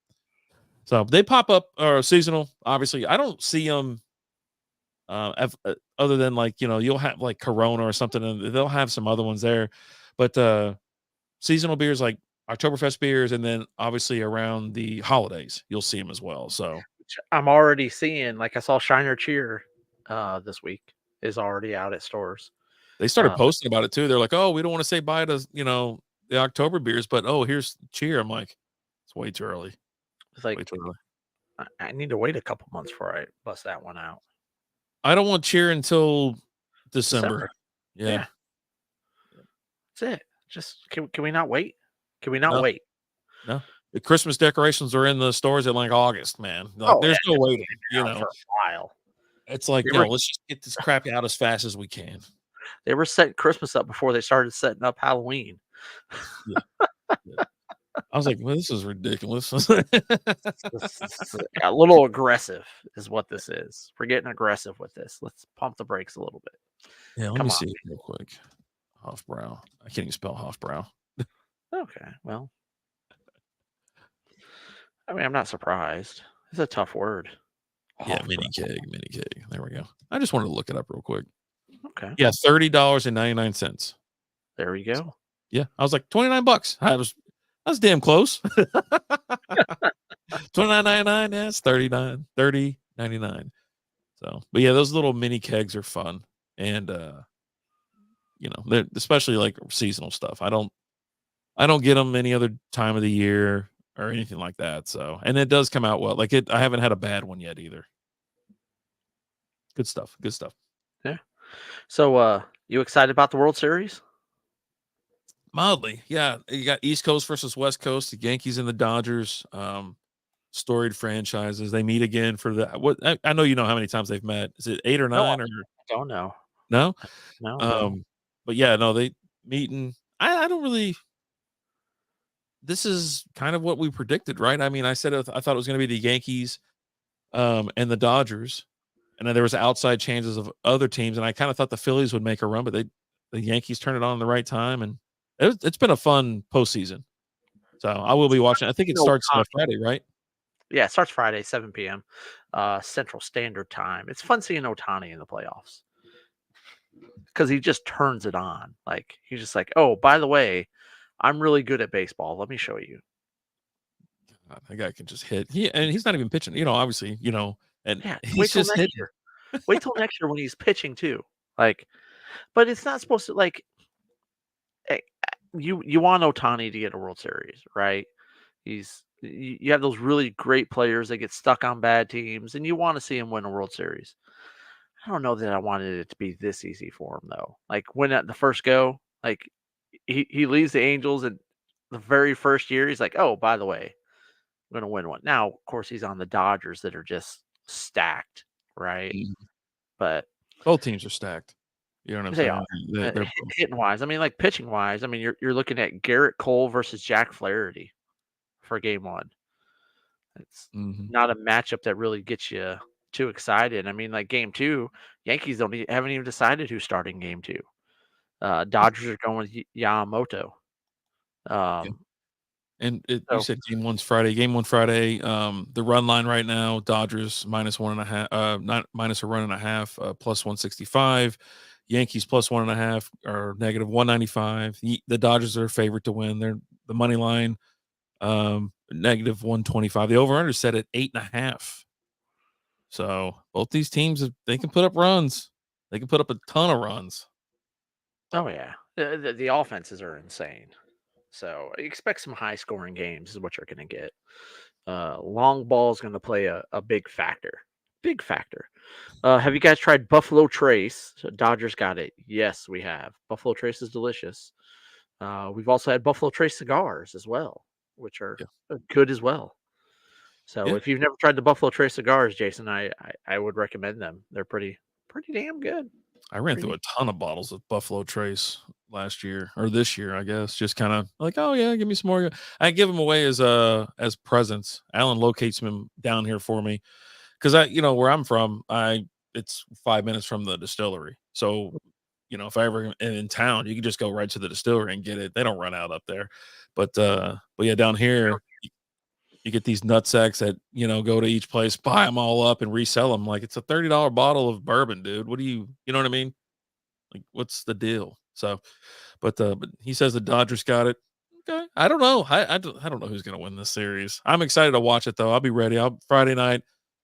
So they pop up or seasonal. Obviously, I don't see them other than like you'll have like Corona or something, and they'll have some other ones there. But seasonal beers like Oktoberfest beers, and then obviously around the holidays, you'll see them as well. So I'm already seeing, like, I saw Shiner Cheer this week is already out at stores. they started Uh, posting about it too. They're like, "Oh, we don't want to say bye to the October beers, but oh, here's cheer." I'm like, it's way too early. it's Way like too early. I need to wait a couple months before I bust that one out. I don't want cheer until December. December. Yeah. Yeah, that's it. Just can we not wait? Can we not No, wait? no. The Christmas decorations are in the stores in like August, man. Like Oh yeah, there's no it's waiting, been out for a while. It's like, They no, were let's just get this crap out as fast as we can. they were setting Christmas up before they started setting up Halloween. Yeah. Yeah. I was like, well, this is ridiculous. This is a little aggressive, is what this is. We're getting aggressive with this. Let's pump the brakes a little bit. Yeah, let me Come on. see real quick. Hofbrau. I can't even spell Hofbrau. Okay. Well, I mean, I'm not surprised. It's a tough word. Yeah, Hofbräu. mini keg, mini keg. There we go. I just wanted to look it up real quick. Okay. Yeah, $30.99. There we So go. yeah, I was like $29. I was damn close. 29.99. That's 39, 30.99. So, but yeah, those little mini kegs are fun, and they're especially like seasonal stuff. I don't get them any other time of the year or anything like that. So, and it does come out well. Like I haven't had a bad one yet either. Good stuff. Good stuff. Yeah. So, you excited about the World Series? Mildly, yeah. You got East Coast versus West Coast, the Yankees and the Dodgers. Storied franchises. They meet again for the what? I know you know how many times they've met. Is it 8 or No, 9 or I don't know. no? No, no. Um, but yeah, no, they meeting. I don't really. This is kind of what we predicted, right? I mean, I said I thought it was going to be the Yankees, and the Dodgers, and then there was outside chances of other teams, and I kind of thought the Phillies would make a run, but the Yankees turned it on the right time, and it's been a fun postseason. So I will be watching. I think it No, starts Friday, right? yeah, it starts Friday, 7 p.m. Central Standard Time. It's fun seeing Otani in the playoffs because he just turns it on. Like he's just like, oh, by the way, I'm really good at baseball. Let me show you. God, that guy can just hit. And he's not even pitching. Obviously, and Yeah, wait he's till just next hitting. year. Wait till next year when he's pitching too. Like, but it's not supposed to like eh, you want Otani to get a World Series, right? You have those really great players that get stuck on bad teams, and you want to see him win a World Series. I don't know that I wanted it to be this easy for him though. Like when at the first go, like he leaves the Angels and the very first year, he's like, oh, by the way, I'm gonna win one. Now, of course, he's on the Dodgers that are just stacked, right? Mhm. But Both teams are stacked. You know what I'm they are saying? They're both. hitting wise. I mean, like pitching wise. I mean, you're looking at Garrett Cole versus Jack Flaherty for Game 1. It's Mhm. not a matchup that really gets you too excited. I mean, like Game 2, Yankees haven't even decided who's starting Game 2. Dodgers are going with Yamamoto. Yeah. Um, And you so said game one's Friday. Game one Friday. The run line right now: Dodgers -1.5, not minus a run and a half, plus 165. Yankees plus 1.5 or negative 195. The Dodgers are favorite to win. They're the money line, negative 125. The over under set at 8.5. So both these teams, they can put up runs. They can put up a ton of runs. oh yeah, the offenses are insane. So expect some high scoring games is what you're going to get. Long ball is going to play a big factor. Big factor. Have you guys tried Buffalo Trace? So Dodgers got it. Yes, we have. Buffalo Trace is delicious. We've also had Buffalo Trace cigars as well, which are Yeah. good as well. So Yeah. if you've never tried the Buffalo Trace cigars, Jason, I would recommend them. They're pretty damn good. I ran through Pretty a ton of bottles of Buffalo Trace last year or this year, I guess. Just kind of like, oh yeah, give me some more. I give them away as presents. Alan locates them down here for me because where I'm from, it's 5 minutes from the distillery. So, if I ever am in town, you can just go right to the distillery and get it. They don't run out up there. But yeah, down here, you get these nutsacks that go to each place, buy them all up, and resell them. Like it's a $30 bottle of bourbon, dude. What do you know what I mean? Like, what's the deal? So, but he says the Dodgers got it. Okay, I don't know. I don't know who's gonna win this series. I'm excited to watch it though. I'll be ready. Friday night.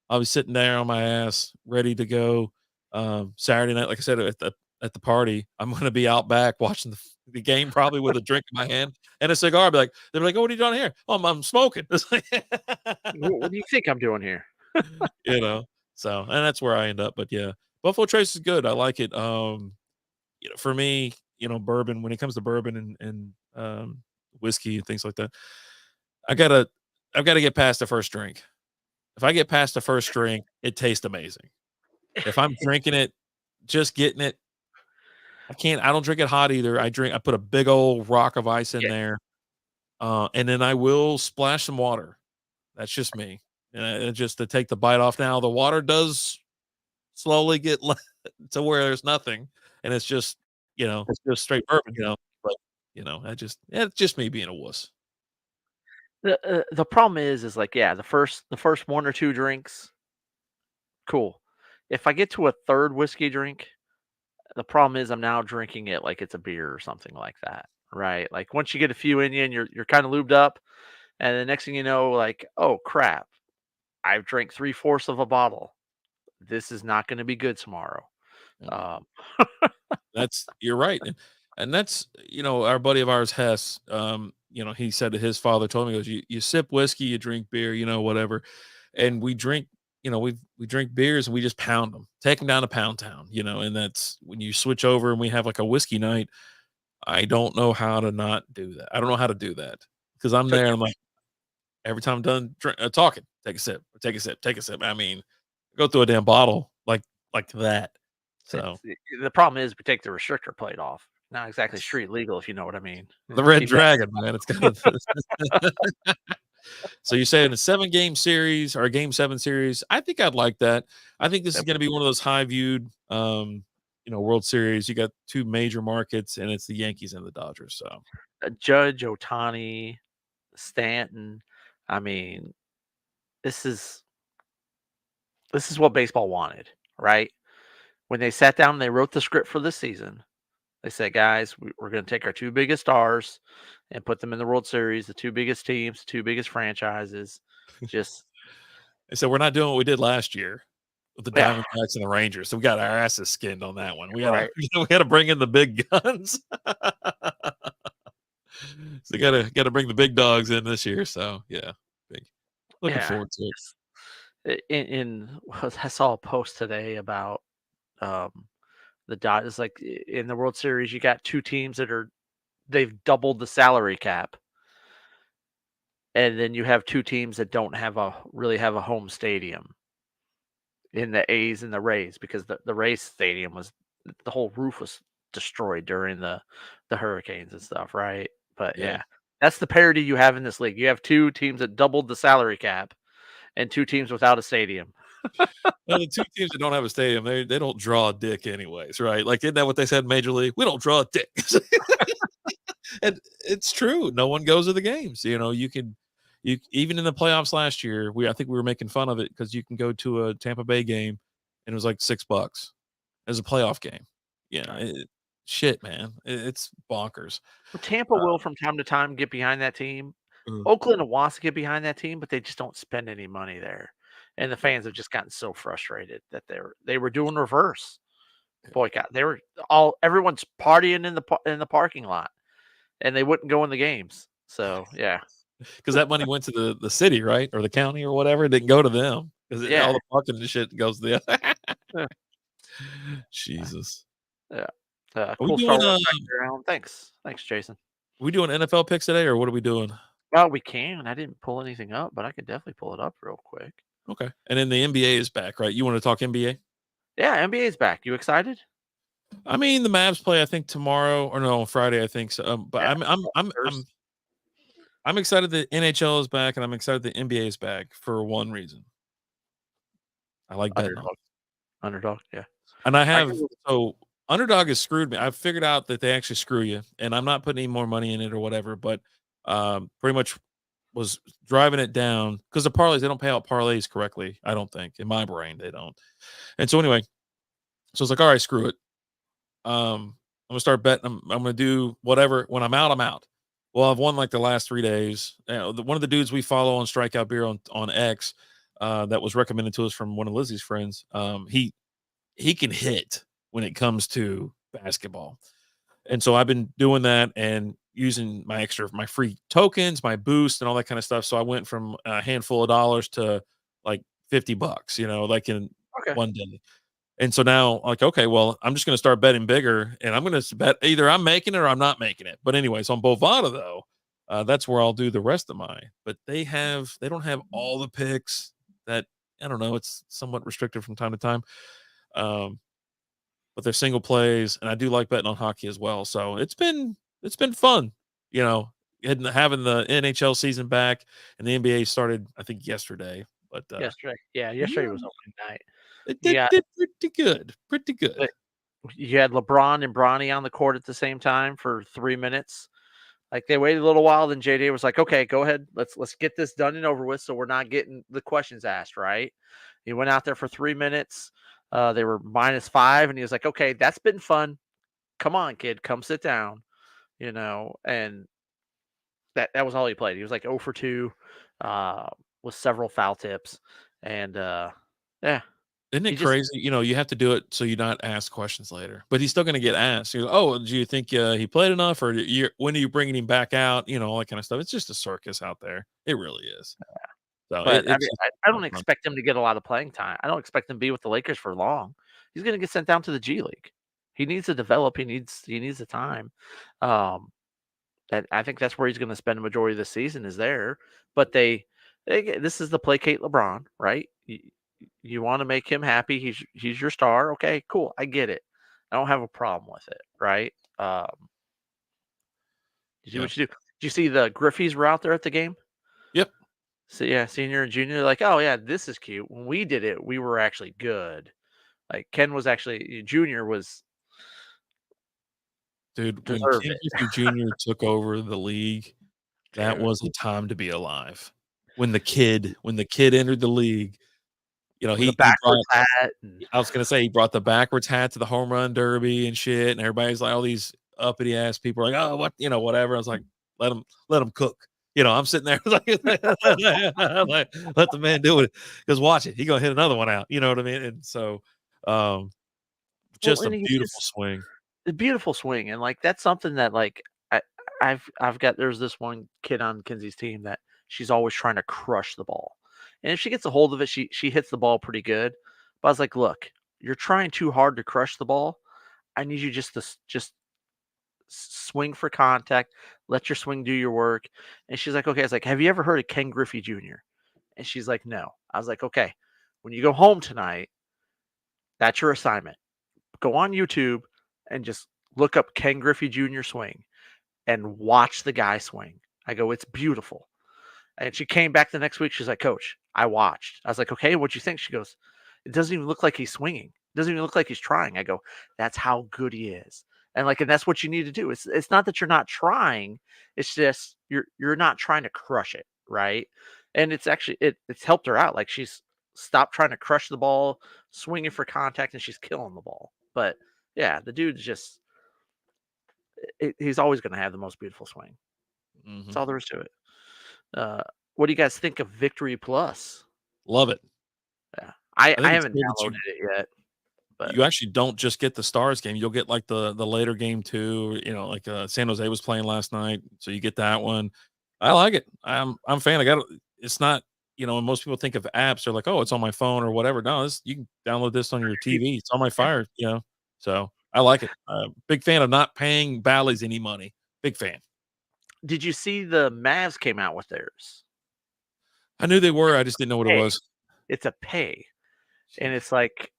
I'll be sitting there on my ass, ready to go. Saturday night, like I said, at the party, I'm gonna be out back watching the game, probably with a drink in my hand and a cigar. They'll be like, "Oh, what are you doing here?" "Oh, I'm smoking." It's like, What do you think I'm doing here? you know. So, and that's where I end up. But yeah, Buffalo Trace is good. I like it. For me, bourbon, when it comes to bourbon and whiskey and things like that, I gotta I've got to get past the first drink. If I get past the first drink, it tastes amazing. If I'm drinking it, just getting it, I don't drink it hot either. I put a big old rock of ice in Yeah. there, and then I will splash some water. That's just me. And just to take the bite off. Now the water does slowly get to where there's nothing, and it's just straight bourbon, but, it's just me being a wuss. The problem is like, yeah, the first 1 or 2 drinks, cool. If I get to a 3rd whiskey drink, the problem is I'm now drinking it like it's a beer or something like that, right? Like, once you get a few in you and you're kinda lubed up, and the next thing you know, like, "Oh, crap. I've drank 3/4 of a bottle. This is not gonna be good tomorrow." Yeah. Um, You're right, and that's, our buddy of ours, Hess, he said that his father told him, he goes, "You sip whiskey, you drink beer, whatever." And we drink, we drink beers and we just pound them, take them down to Pound Town, and that's when you switch over and we have like a whiskey night. I don't know how to not do that. I don't know how to do that because I'm so there and I'm like, every time I'm done talking, take a sip, take a sip, take a sip. I mean, go through a damn bottle like that. So the problem is we take the restrictor plate off. Not exactly street legal, if you know what I mean. the Red Keep that. Dragon, man, it's got So you're saying a 7-game series or a game 7 series? I think I'd like that. I think this is Yep. going to be one of those high viewed, World Series. You got 2 major markets, and it's the Yankees and the Dodgers. So Judge, Otani, Stanton. I mean, this is this is what baseball wanted, right? When they sat down and they wrote the script for this season, they said, "Guys, we're going to take our 2 biggest stars and put them in the World Series, the 2 biggest teams, 2 biggest franchises." Just they said we're not doing what we did last year with the yeah, Diamondbacks and the Rangers. So we got our asses skinned on that one. We gotta right. we gotta bring in the big guns. So gotta bring the big dogs in this year. So yeah, big. Looking Yeah. forward to it. Just I saw a post today about um the dot is like in the World Series, you got 2 teams they've doubled the salary cap, and then you have 2 teams that don't have a home stadium in the A's and the Rays because the Rays stadium was the whole roof was destroyed during the hurricanes and stuff, right? But Yeah. yeah, that's the parity you have in this league. You have 2 teams that doubled the salary cap and 2 teams without a stadium. Well, the 2 teams that don't have a stadium, they don't draw a dick anyways, right? Like, isn't that what they said in Major League? We don't draw a dick. And it's true. No one goes to the games. You even in the playoffs last year, I think we were making fun of it because you can go to a Tampa Bay game and it was like $6 as a playoff game. Yeah, Right. shit, man, it's bonkers. Well, Tampa Uh, will from time to time get behind that team. mm, Oakland wants to get behind that team, but they just don't spend any money there. And the fans have just gotten so frustrated that they were doing reverse boycott. They were everyone's partying in the parking lot, and they wouldn't go in the games. So yeah, because that money went to the city, right, or the county or whatever. It didn't go to them because yeah, all the parking and shit goes to the. yeah, Jesus, yeah. are we Cool Star doing Wars back there, Alan. Thanks, Jason. NFL picks today, or what are we doing? Well, we can. I didn't pull anything up, but I could definitely pull it up real quick. Okay. And then the NBA is back, right? You want to talk NBA? Yeah, NBA's back. You excited? I mean, the Mavs play, I think tomorrow or no, on Friday, I think so. But Yeah, I'm I'm excited that NHL is back, and I'm excited that NBA is back for one reason. I like betting on underdog, it. underdog. Yeah, And I I have can. so underdog has screwed me. I've figured out that they actually screw you, and I'm not putting any more money in it or whatever. But pretty much was driving it down because the parlays they don't pay out parlays correctly. I don't think in my brain they don't. And so anyway, so it's like all right, screw it. I'm gonna start betting. I'm gonna do whatever. When I'm out, I'm out. Well, I've won like the last 3 days. One of the dudes we follow on Strikeout Beer on X, that was recommended to us from one of Lizzie's friends. He can hit when it comes to basketball, and so I've been doing that and using my free tokens, my boost, and all that kind of stuff. So I went from a handful of dollars to like $50, like in Okay. one day. And so now, like, okay, well, I'm just going to start betting bigger, and I'm going to bet either I'm making it or I'm not making it. But anyways, on Bovada though, that's where I'll do the rest of mine. But they don't have all the picks that I don't know. It's somewhat restricted from time to time. Um, but they're single plays, and I do like betting on hockey as well. So it's been fun, you know, having the NHL season back, and the NBA started I think yesterday. But Yesterday, yeah, yesterday yeah, was opening night. it You got did pretty good, pretty the good. you had LeBron and Bronny on the court at the same time for 3 minutes. Like they waited a little while, then JD was like, "Okay, go ahead. Let's get this done and over with, so we're not getting the questions asked." Right? He went out there for 3 minutes. They were -5, and he was like, "Okay, that's been fun. Come on, kid, come sit down." And that was all he played. He was like 0 for 2, uh, with several foul tips, and yeah, Isn't it he just crazy? You have to do it so you're not asked questions later, but he's still going to get asked. You're, oh, do you think he played enough, or when are you bringing him back out? All that kind of stuff. It's just a circus out there. It really is. So But, I it's mean, just I more don't fun. expect him to get a lot of playing time. I don't expect him to be with the Lakers for long. He's gonna get sent down to the G League. He needs to develop. He needs the time. Um, and I think that's where he's gonna spend the majority of the season is there. But this is the placate LeBron, right? You wanna make him happy. He's your star. Okay, cool. I get it. I don't have a problem with it, right? You do Yeah. what you do. Did you see the Griffies were out there at the game? Yep. So yeah, senior and junior, like, oh yeah, this is cute. When we did it, we were actually good. Like Ken was actually junior was Dude, when deserved Ken it Griffey Jr. took over the league, that dude, was a time to be alive. When the kid entered the league, with a he backwards brought hat and I was gonna say he brought the backwards hat to the home run derby and shit, and everybody's like, all these uppity ass people are like, oh, what, whatever. I was like, let him cook. I'm sitting there like, like, let the man do it. Because watch it, he gonna hit another one out. You know what I mean? And so, um, well, just a and he's beautiful just swing. a beautiful swing, and like that's something that like I I've got there's this one kid on Kenzie's team that she's always trying to crush the ball, and if she gets a hold of it, she hits the ball pretty good. But I was like, look, you're trying too hard to crush the ball. I need you just swing for contact, let your swing do your work. And she's like, okay. I was like, have you ever heard of Ken Griffey Jr.? And she's like, no. I was like, okay, when you go home tonight, that's your assignment. Go on YouTube and just look up Ken Griffey Jr. swing and watch the guy swing. I go, it's beautiful. And she came back the next week. She's like, Coach, I watched. I was like, okay, what'd you think? She goes, it doesn't even look like he's swinging. It doesn't even look like he's trying. I go, that's how good he is. And that's what you need to do. It's not that you're not trying. It's just you're not trying to crush it, right? And it's actually it's helped her out. Like she's stopped trying to crush the ball, swinging for contact, and she's killing the ball. But yeah, the dude's just he's always going to have the most beautiful swing. That's Mhm. all there is to it. Uh, what do you guys think of Victory Plus? Love it. Yeah. I I I think it's haven't cool that downloaded it yet, but you actually don't just get the Stars game. You'll get like the later game too. Like San Jose was playing last night, so you get that one. I like it. I'm a fan. I got it's not when most people think of apps, they're like, oh, it's on my phone or whatever. No, you can download this on your TV. It's on my yeah, Fire. So I like it. Big fan of not paying Bally's any money. Big fan. Did you see the Mavs came out with theirs? I knew they were. I just didn't know what it Pay. was. It's a pay, and Jeez. it's like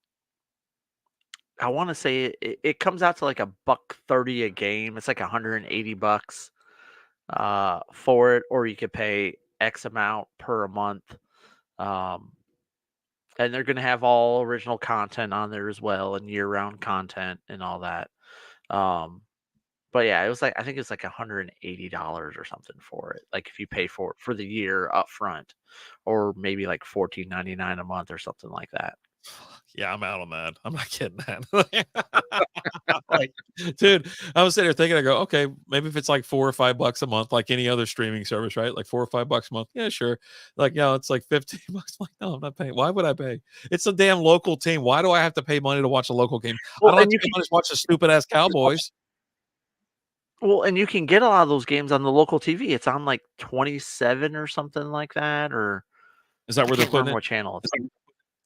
I want to say it comes out to like $1.30 a game. It's like $180 for it, or you could pay X amount per month. Um, and they're gonna have all original content on there as well, and year-round content and all that. Um, but yeah, it was like I think it's like $180 or something for it. Like if you pay for it for the year up front, or maybe like 14.99 a month or something like that. Yeah, I'm out on that. I'm not getting that. Like, dude, I was sitting there thinking, I go, okay, maybe if it's like $4 or $5 a month, like any other streaming service, right? Like $4 or $5 a month. Yeah, sure. Like, it's like 15 bucks. I'm like, no, I'm not paying. Why would I pay? It's a damn local team. Why do I have to pay money to watch a local game? I Well, don't have and to you pay can money to watch the stupid ass Cowboys. get a lot of those games on the local TV. It's on like 27 or something like that, or Is that I where they're can't putting remember it? what channel it's on.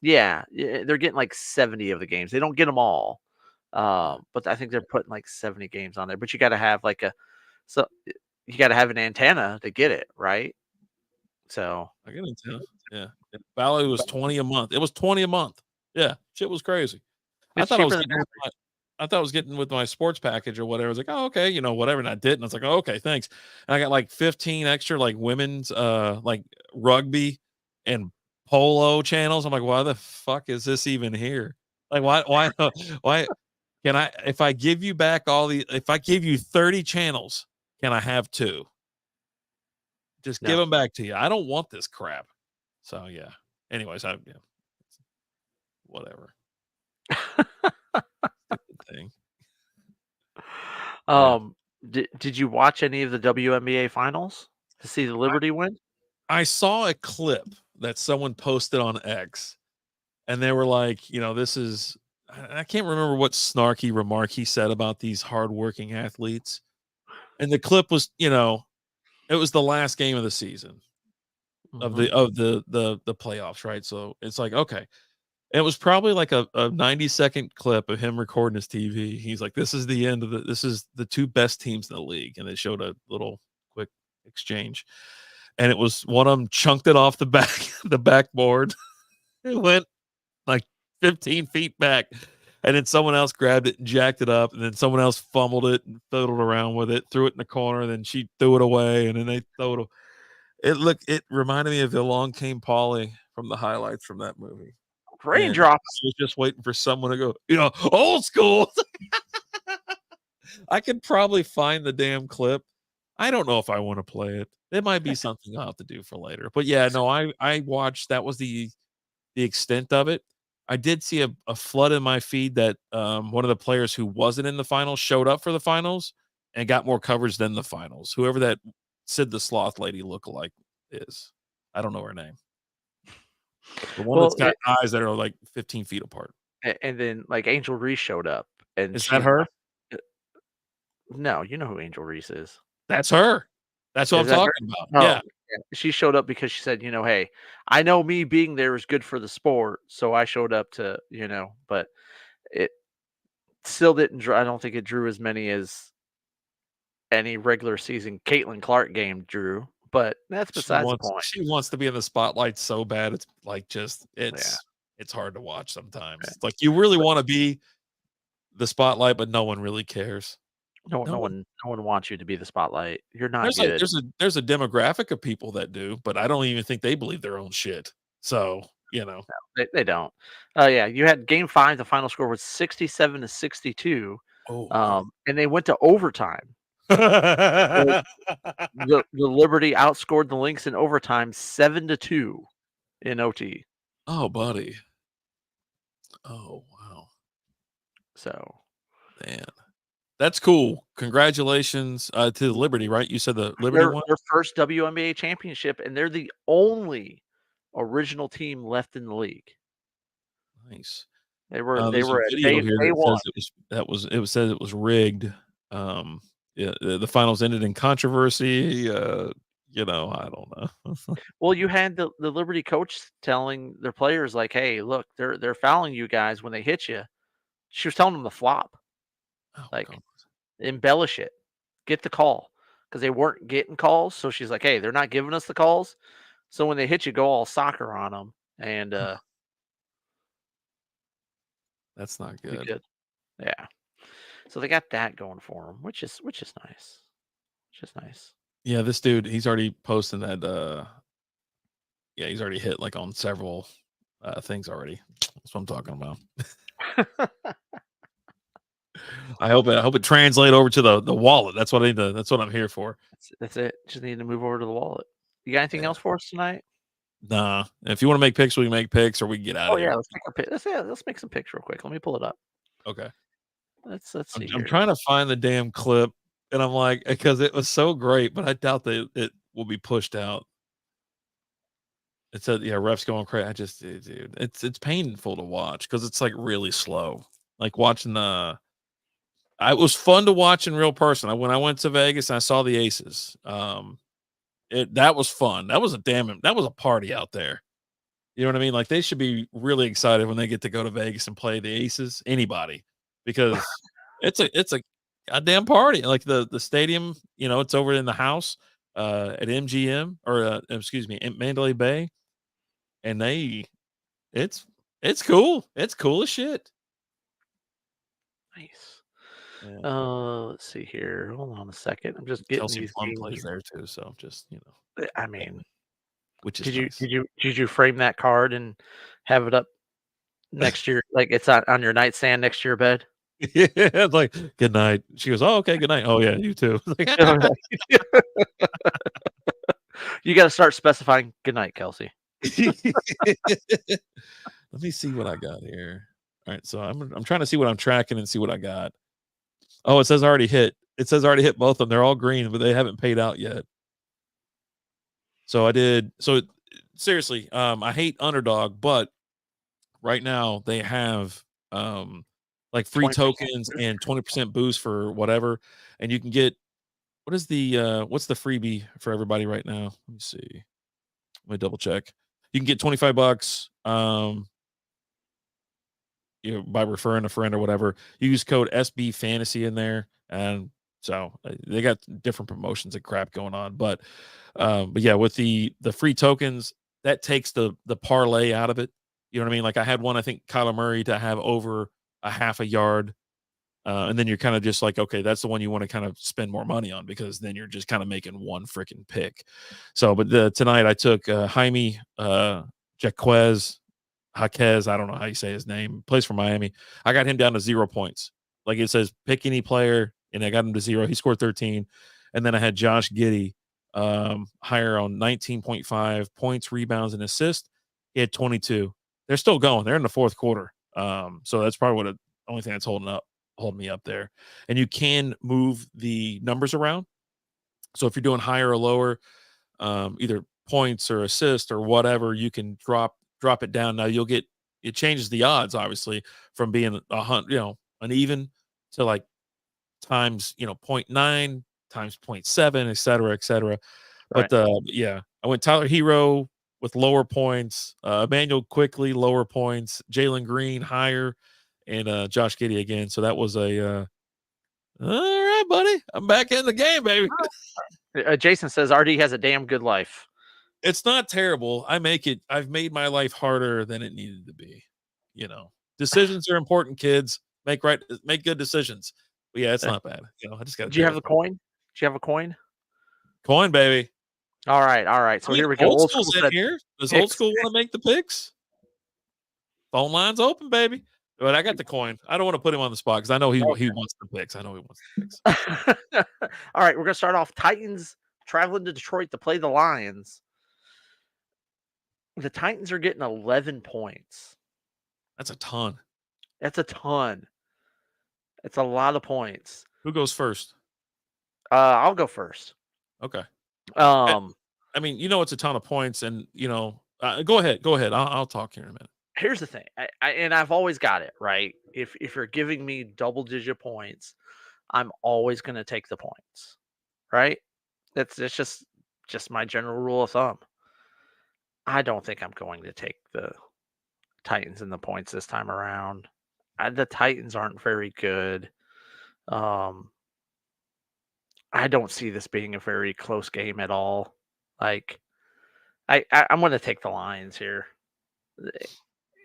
Yeah, they're getting like 70 of the games. They don't get them all, but I think they're putting like 70 games on there. But you got to have like so you got to have an antenna to get it right. So I get it. Yeah. Valley was 20 a month. It was 20 a month. Yeah. Shit was crazy. I it's thought I cheaper was than getting with my I thought I was getting with my sports package or whatever. I was like, "Oh, okay," whatever, and I didn't. I was like, "Oh, okay, thanks." And I got like 15 extra like women's like rugby and polo channels. I'm like, "Why the fuck is this even here?" Like why can I if I give you back if I give you 30 channels, can I have 2? Just give no. them back to you. I don't want this crap. So, yeah. Anyways, whatever. Stupid thing. Yeah. Did you watch any of the WNBA finals to see the Liberty win? I saw a clip that someone posted on X, and they were like, this is I can't remember what snarky remark he said about these hardworking athletes. And the clip was, it was the last game of the season of Hmm. the playoffs, right? So it's like, okay. It was probably like a 90-second clip of him recording his TV. He's like, this is the end of this is the 2 best teams in the league. And they showed a little quick exchange. And it was one of them chunked it off the back, the backboard. It went like 15 feet back. And then someone else grabbed it and jacked it up. And then someone else fumbled it and fiddled around with it, threw it in the corner. And then she threw it away. And then they threw it. It reminded me of Along Came Polly from the highlights from that movie. And I Raindrops. was just waiting for someone to go, old school. I could probably find the damn clip. I don't know if I want to play it. It might be something I'll have to do for later. But yeah, no, I watched that was the extent of it. I did see a flood in my feed that one of the players who wasn't in the finals showed up for the finals and got more coverage than the finals. Whoever that Sid the Sloth lady lookalike is. I don't know her name. The one that's Well, got eyes that are like 15 feet apart. and then like Angel Reese showed up, and Is that her? uh, no, you know who Angel Reese is. That's her. That's what I'm Is that her? talking about. Oh, Yeah. yeah. She showed up because she said, "Hey, I know me being there is good for the sport, so I showed up to, but it still didn't draw. I don't think it drew as many as any regular season Caitlin Clark game drew, but that's She besides the wants point." she wants to be in the spotlight so bad. It's like Yeah, it's hard to watch sometimes. yeah. It's like you really But want to be the spotlight, but no one really cares. no, No one. no one wants you to be the spotlight. You're not good. There's a demographic of people that do, but I don't even think they believe their own shit. So, They don't. Yeah, you had game 5, the final score was 67-62, Oh, wow. and they went to overtime. The the Liberty outscored the Lynx in overtime 7-2 in OT. Oh, buddy. Oh, wow. So, Man. That's cool. Congratulations, to the Liberty, right? You said the Liberty won? their first WNBA championship, and they're the only original team left in the league. Nice. They There's a were at video here day that 1. says it says it was rigged. Yeah, the finals ended in controversy. I don't know. Well, you had the Liberty coach telling their players like, "Hey, look, they're fouling you guys when they hit you." She was telling them to flop, Oh like, god. embellish it, get the call, because they weren't getting calls. So she's like, "Hey, they're not giving us the calls. So when they hit you, go all soccer on them, and That's not be good. good." Yeah. So they got that going for them, which is nice. Which is nice. Yeah, this dude, he's already posting that. Yeah, he's already hit like on several things already. That's what I'm talking about. I hope it translate over to the wallet. That's what I need to, that's what I'm here for. That's it. Just need to move over to the wallet. You got anything Yeah. else for us tonight? Nah. If you want to make picks, we can make picks or we can get out Oh of yeah, here. let's make our pic. Let's make some pics real quick. Let me pull it up. Okay. Let's I'm see I'm here. trying to find the damn clip and I'm like, because it was so great, but I doubt that it will be pushed out. It said, yeah, refs going crazy. Dude, it's painful to watch because it's like really slow. Like watching it was fun to watch in real person. When I went to Vegas and I saw the Aces, that was fun. That was a party out there. You know what I mean? Like they should be really excited when they get to go to Vegas and play the Aces, anybody, because it's a goddamn party. Like the stadium, it's over in the house at MGM or excuse me, in Mandalay Bay, and it's it's cool. It's cool as shit. Nice. Yeah. Let's see here. Hold on a second. I'm just getting Kelsey these Plum games. plays there too, so just I mean, which is did you nice. did you did you frame that card and have it up next to your like it's on your nightstand next to your bed? Yeah, it's like, "Good night." She goes, "Oh, okay, good night." "Oh, yeah, you too." Like, You got to start specifying. Good night, Kelsey. let me see what I got here. Alright, so I'm trying to see what I'm tracking and see what I got. Oh, it says already hit. It says already hit both of them. They're all green, but they haven't paid out yet. So I did seriously, I hate Underdog, but right now they have, like, free 20% tokens boost. and 20% boost for whatever, and you can get what's the freebie for everybody right now? Let me see. Let me double check. You can get $25, by referring a friend or whatever. You use code SB Fantasy in there, and so they got different promotions and crap going on. But yeah, with the free tokens, that takes the parlay out of it. You know what I mean? Like I had one, I think Kyler Murray to have over a half a yard. And then you're kind of just like, okay, that's the one you want to kind of spend more money on because then you're just kind of making one freaking pick. So, but tonight I took Jaime Jaquez Jaquez, I don't know how you say his name, plays for Miami. I got him down to 0 points. Like it says, pick any player, and I got him to 0. He scored 13. And then I had Josh Giddey higher on 19.5 points, rebounds, and assists. He had 22. They're still going. They're in the fourth quarter. So that's probably only thing that's holding me up there. And you can move the numbers around. So if you're doing higher or lower, either points or assist or whatever, you can drop it down. Now it changes the odds obviously from being an even to like times zero point 0.9 times 0.7, et cetera, et cetera. Right. But yeah, I went Tyler Hero with lower points, Emmanuel Quickly lower points, Jalen Green higher, and Josh Giddey again. So that was all right, buddy. I'm back in the game, baby. Jason says RD has a damn good life. It's not terrible. I've made my life harder than it needed to be. Decisions are important, kids. Make good decisions. But yeah, it's Uh, not bad. I just got to Do you deal have with the it. coin? Do you have a coin? Coin, baby. All right, all right. I So mean, here we go. old Old school's school in said here. Does old picks. school want to make the picks? Phone lines open, baby. But I got the coin. I don't want to put him on the spot because I know he wants the picks. I know he wants the picks. All right, we're gonna start off. Titans traveling to Detroit to play the Lions. The Titans are getting 11 points. That's a ton. That's a ton. It's a lot of points. Who goes first? I'll go first. Okay. Eh, Um, I mean, it's a ton of points, and go ahead. Go ahead. I'll talk here in a minute. Here's the thing, and I've always got it right. If you're giving me double digit points, I'm always going to take the points, right? It's just my general rule of thumb. I don't think I'm going to take the Titans and the points this time around. The Titans aren't very good. Um, I don't see this being a very close game at all. Like, I'm gonna take the Lions here,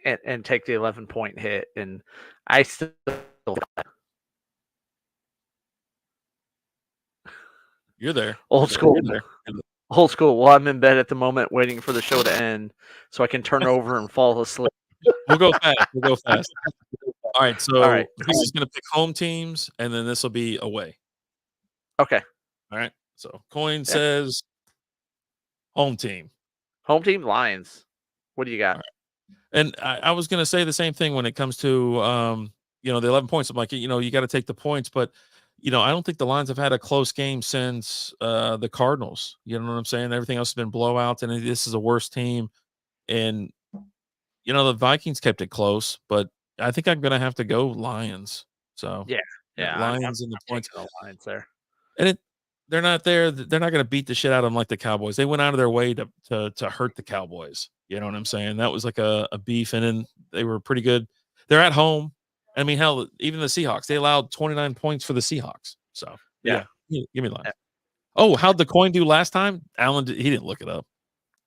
and take the 11-point hit, and I still You're there. old school. You're there. Old school. Well, I'm in bed at the moment waiting for the show to end so I can turn over and fall asleep. We'll go fast. We'll go fast. All right. All right. So this is going to pick home teams, and then this will be away. Okay. All right. So coin Yeah. says home team. Home team, Lions. What do you got? All right. And I was going to say the same thing when it comes to, the 11 points. I'm like, you got to take the points, but I don't think the Lions have had a close game since the Cardinals. You know what I'm saying? Everything else has been blowouts, and this is a worse team. And the Vikings kept it close, but I think I'm gonna have to go Lions. So Yeah. Lions I'm and the points. taking the Lions there. And they're not there. They're not gonna beat the shit out of them like the Cowboys. They went out of their way to hurt the Cowboys. You know what I'm saying? That was like a beef, and then they were pretty good. They're at home. I mean, hell, even the Seahawks, they allowed 29 points for the Seahawks. So Yeah. give me Lions. Oh, how'd the coin do last time? Alan, he didn't look it up.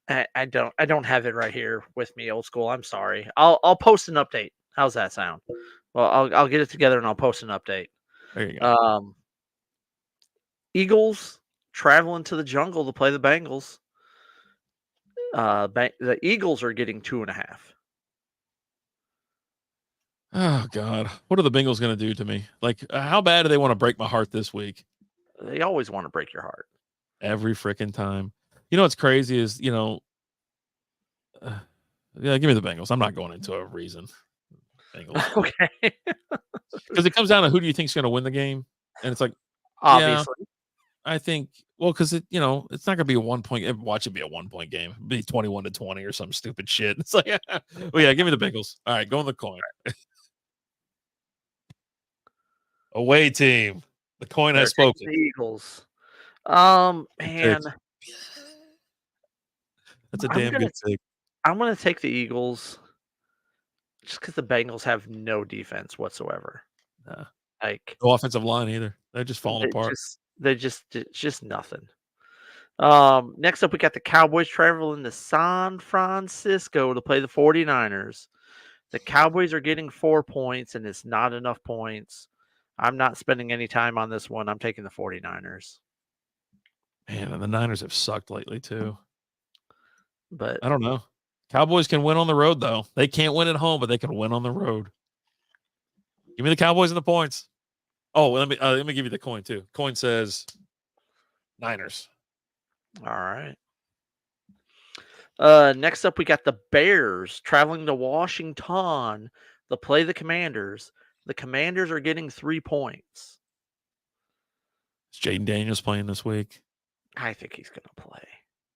I don't have it right here with me, old school. I'm sorry. I'll post an update. How's that sound? Well, I'll get it together and I'll post an update. There you go. Eagles traveling to the jungle to play the Bengals. The Eagles are getting 2.5. Oh God, what are the Bengals going to do to me? Like, how bad do they want to break my heart this week? They always want to break your heart. Every freaking time. What's crazy is, yeah, give me the Bengals. I'm not going into a reason. Bengals. Okay. Because it comes down to who do you think is going to win the game, and it's like, Obviously. yeah, I think. Well, because it's not going to be a 1 point. Watch it be a 1 point game. It'd be 21-20 or some stupid shit. It's like, well, yeah, give me the Bengals. All right, go on the coin. Away team. The coin has spoken. The Eagles. Man, that's a damn good pick. I'm gonna take the Eagles just because the Bengals have no defense whatsoever. Like no offensive line either. They're just falling apart. It's just nothing. Next up, we got the Cowboys traveling to San Francisco to play the 49ers. The Cowboys are getting 4 points, and it's not enough points. I'm not spending any time on this one. I'm taking the 49ers. Man, and the Niners have sucked lately too. But I don't know. Cowboys can win on the road, though. They can't win at home, but they can win on the road. Give me the Cowboys and the points. Oh, let me give you the coin too. Coin says Niners. All right. Next up, we got the Bears traveling to Washington to play the Commanders. The Commanders are getting 3 points. Is Jaden Daniels playing this week? I think he's going to play.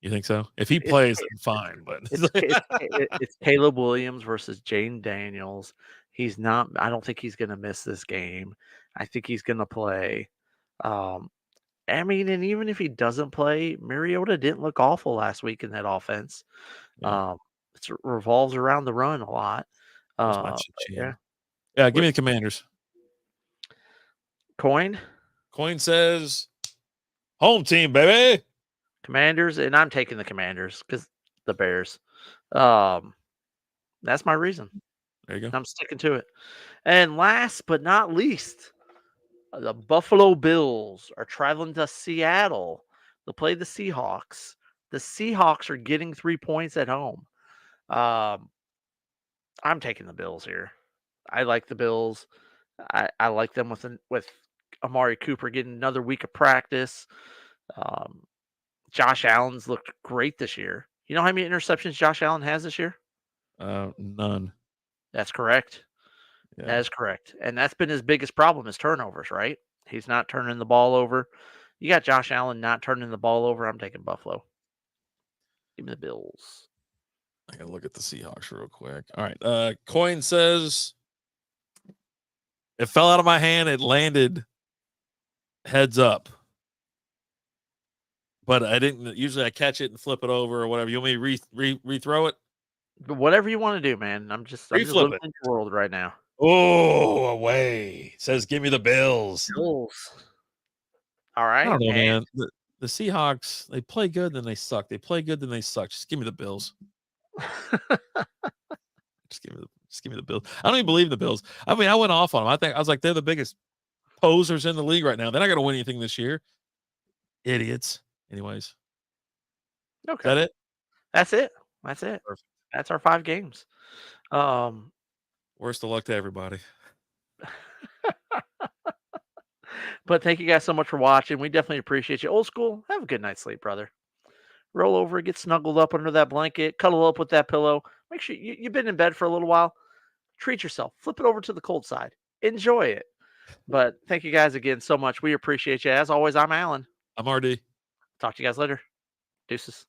You think so? If he plays, then fine. But it's Caleb Williams versus Jaden Daniels. He's not. I don't think he's going to miss this game. I think he's going to play. I mean, and even if he doesn't play, Mariota didn't look awful last week in that offense. Yeah. It revolves around the run a lot. Yeah, give me the Commanders. Coin says home team, baby. Commanders, and I'm taking the Commanders because the Bears. That's my reason. There you go. I'm sticking to it. And last but not least, the Buffalo Bills are traveling to Seattle to play the Seahawks. The Seahawks are getting 3 points at home. I'm taking the Bills here. I like the Bills. I like them with Amari Cooper getting another week of practice. Josh Allen's looked great this year. You know how many interceptions Josh Allen has this year? None. That's correct. Yeah. That is correct. And that's been his biggest problem is turnovers, right? He's not turning the ball over. You got Josh Allen not turning the ball over. I'm taking Buffalo. Give me the Bills. I gotta look at the Seahawks real quick. All right. Coin says it fell out of my hand. It landed heads up. But I didn't. Usually I catch it and flip it over or whatever. You want me to rethrow it? But whatever you want to do, man. I'm just living in your world right now. Oh, away. It says give me the Bills. Bills. All I right. don't know, And man. The Seahawks, they play good, then they suck. They play good, then they suck. Just give me the Bills. Just give me the Bills. I don't even believe the Bills. I mean, I went off on them. I was like, they're the biggest posers in the league right now. They're not going to win anything this year. Idiots. Anyways, is okay. that it? That's it. That's it. Perfect. That's our 5 games. Worst of luck to everybody. But thank you guys so much for watching. We definitely appreciate you. Old school, have a good night's sleep, brother. Roll over, get snuggled up under that blanket, cuddle up with that pillow. Make sure you've been in bed for a little while. Treat yourself. Flip it over to the cold side. Enjoy it. But thank you guys again so much. We appreciate you. As always, I'm Alan. I'm RD. Talk to you guys later. Deuces.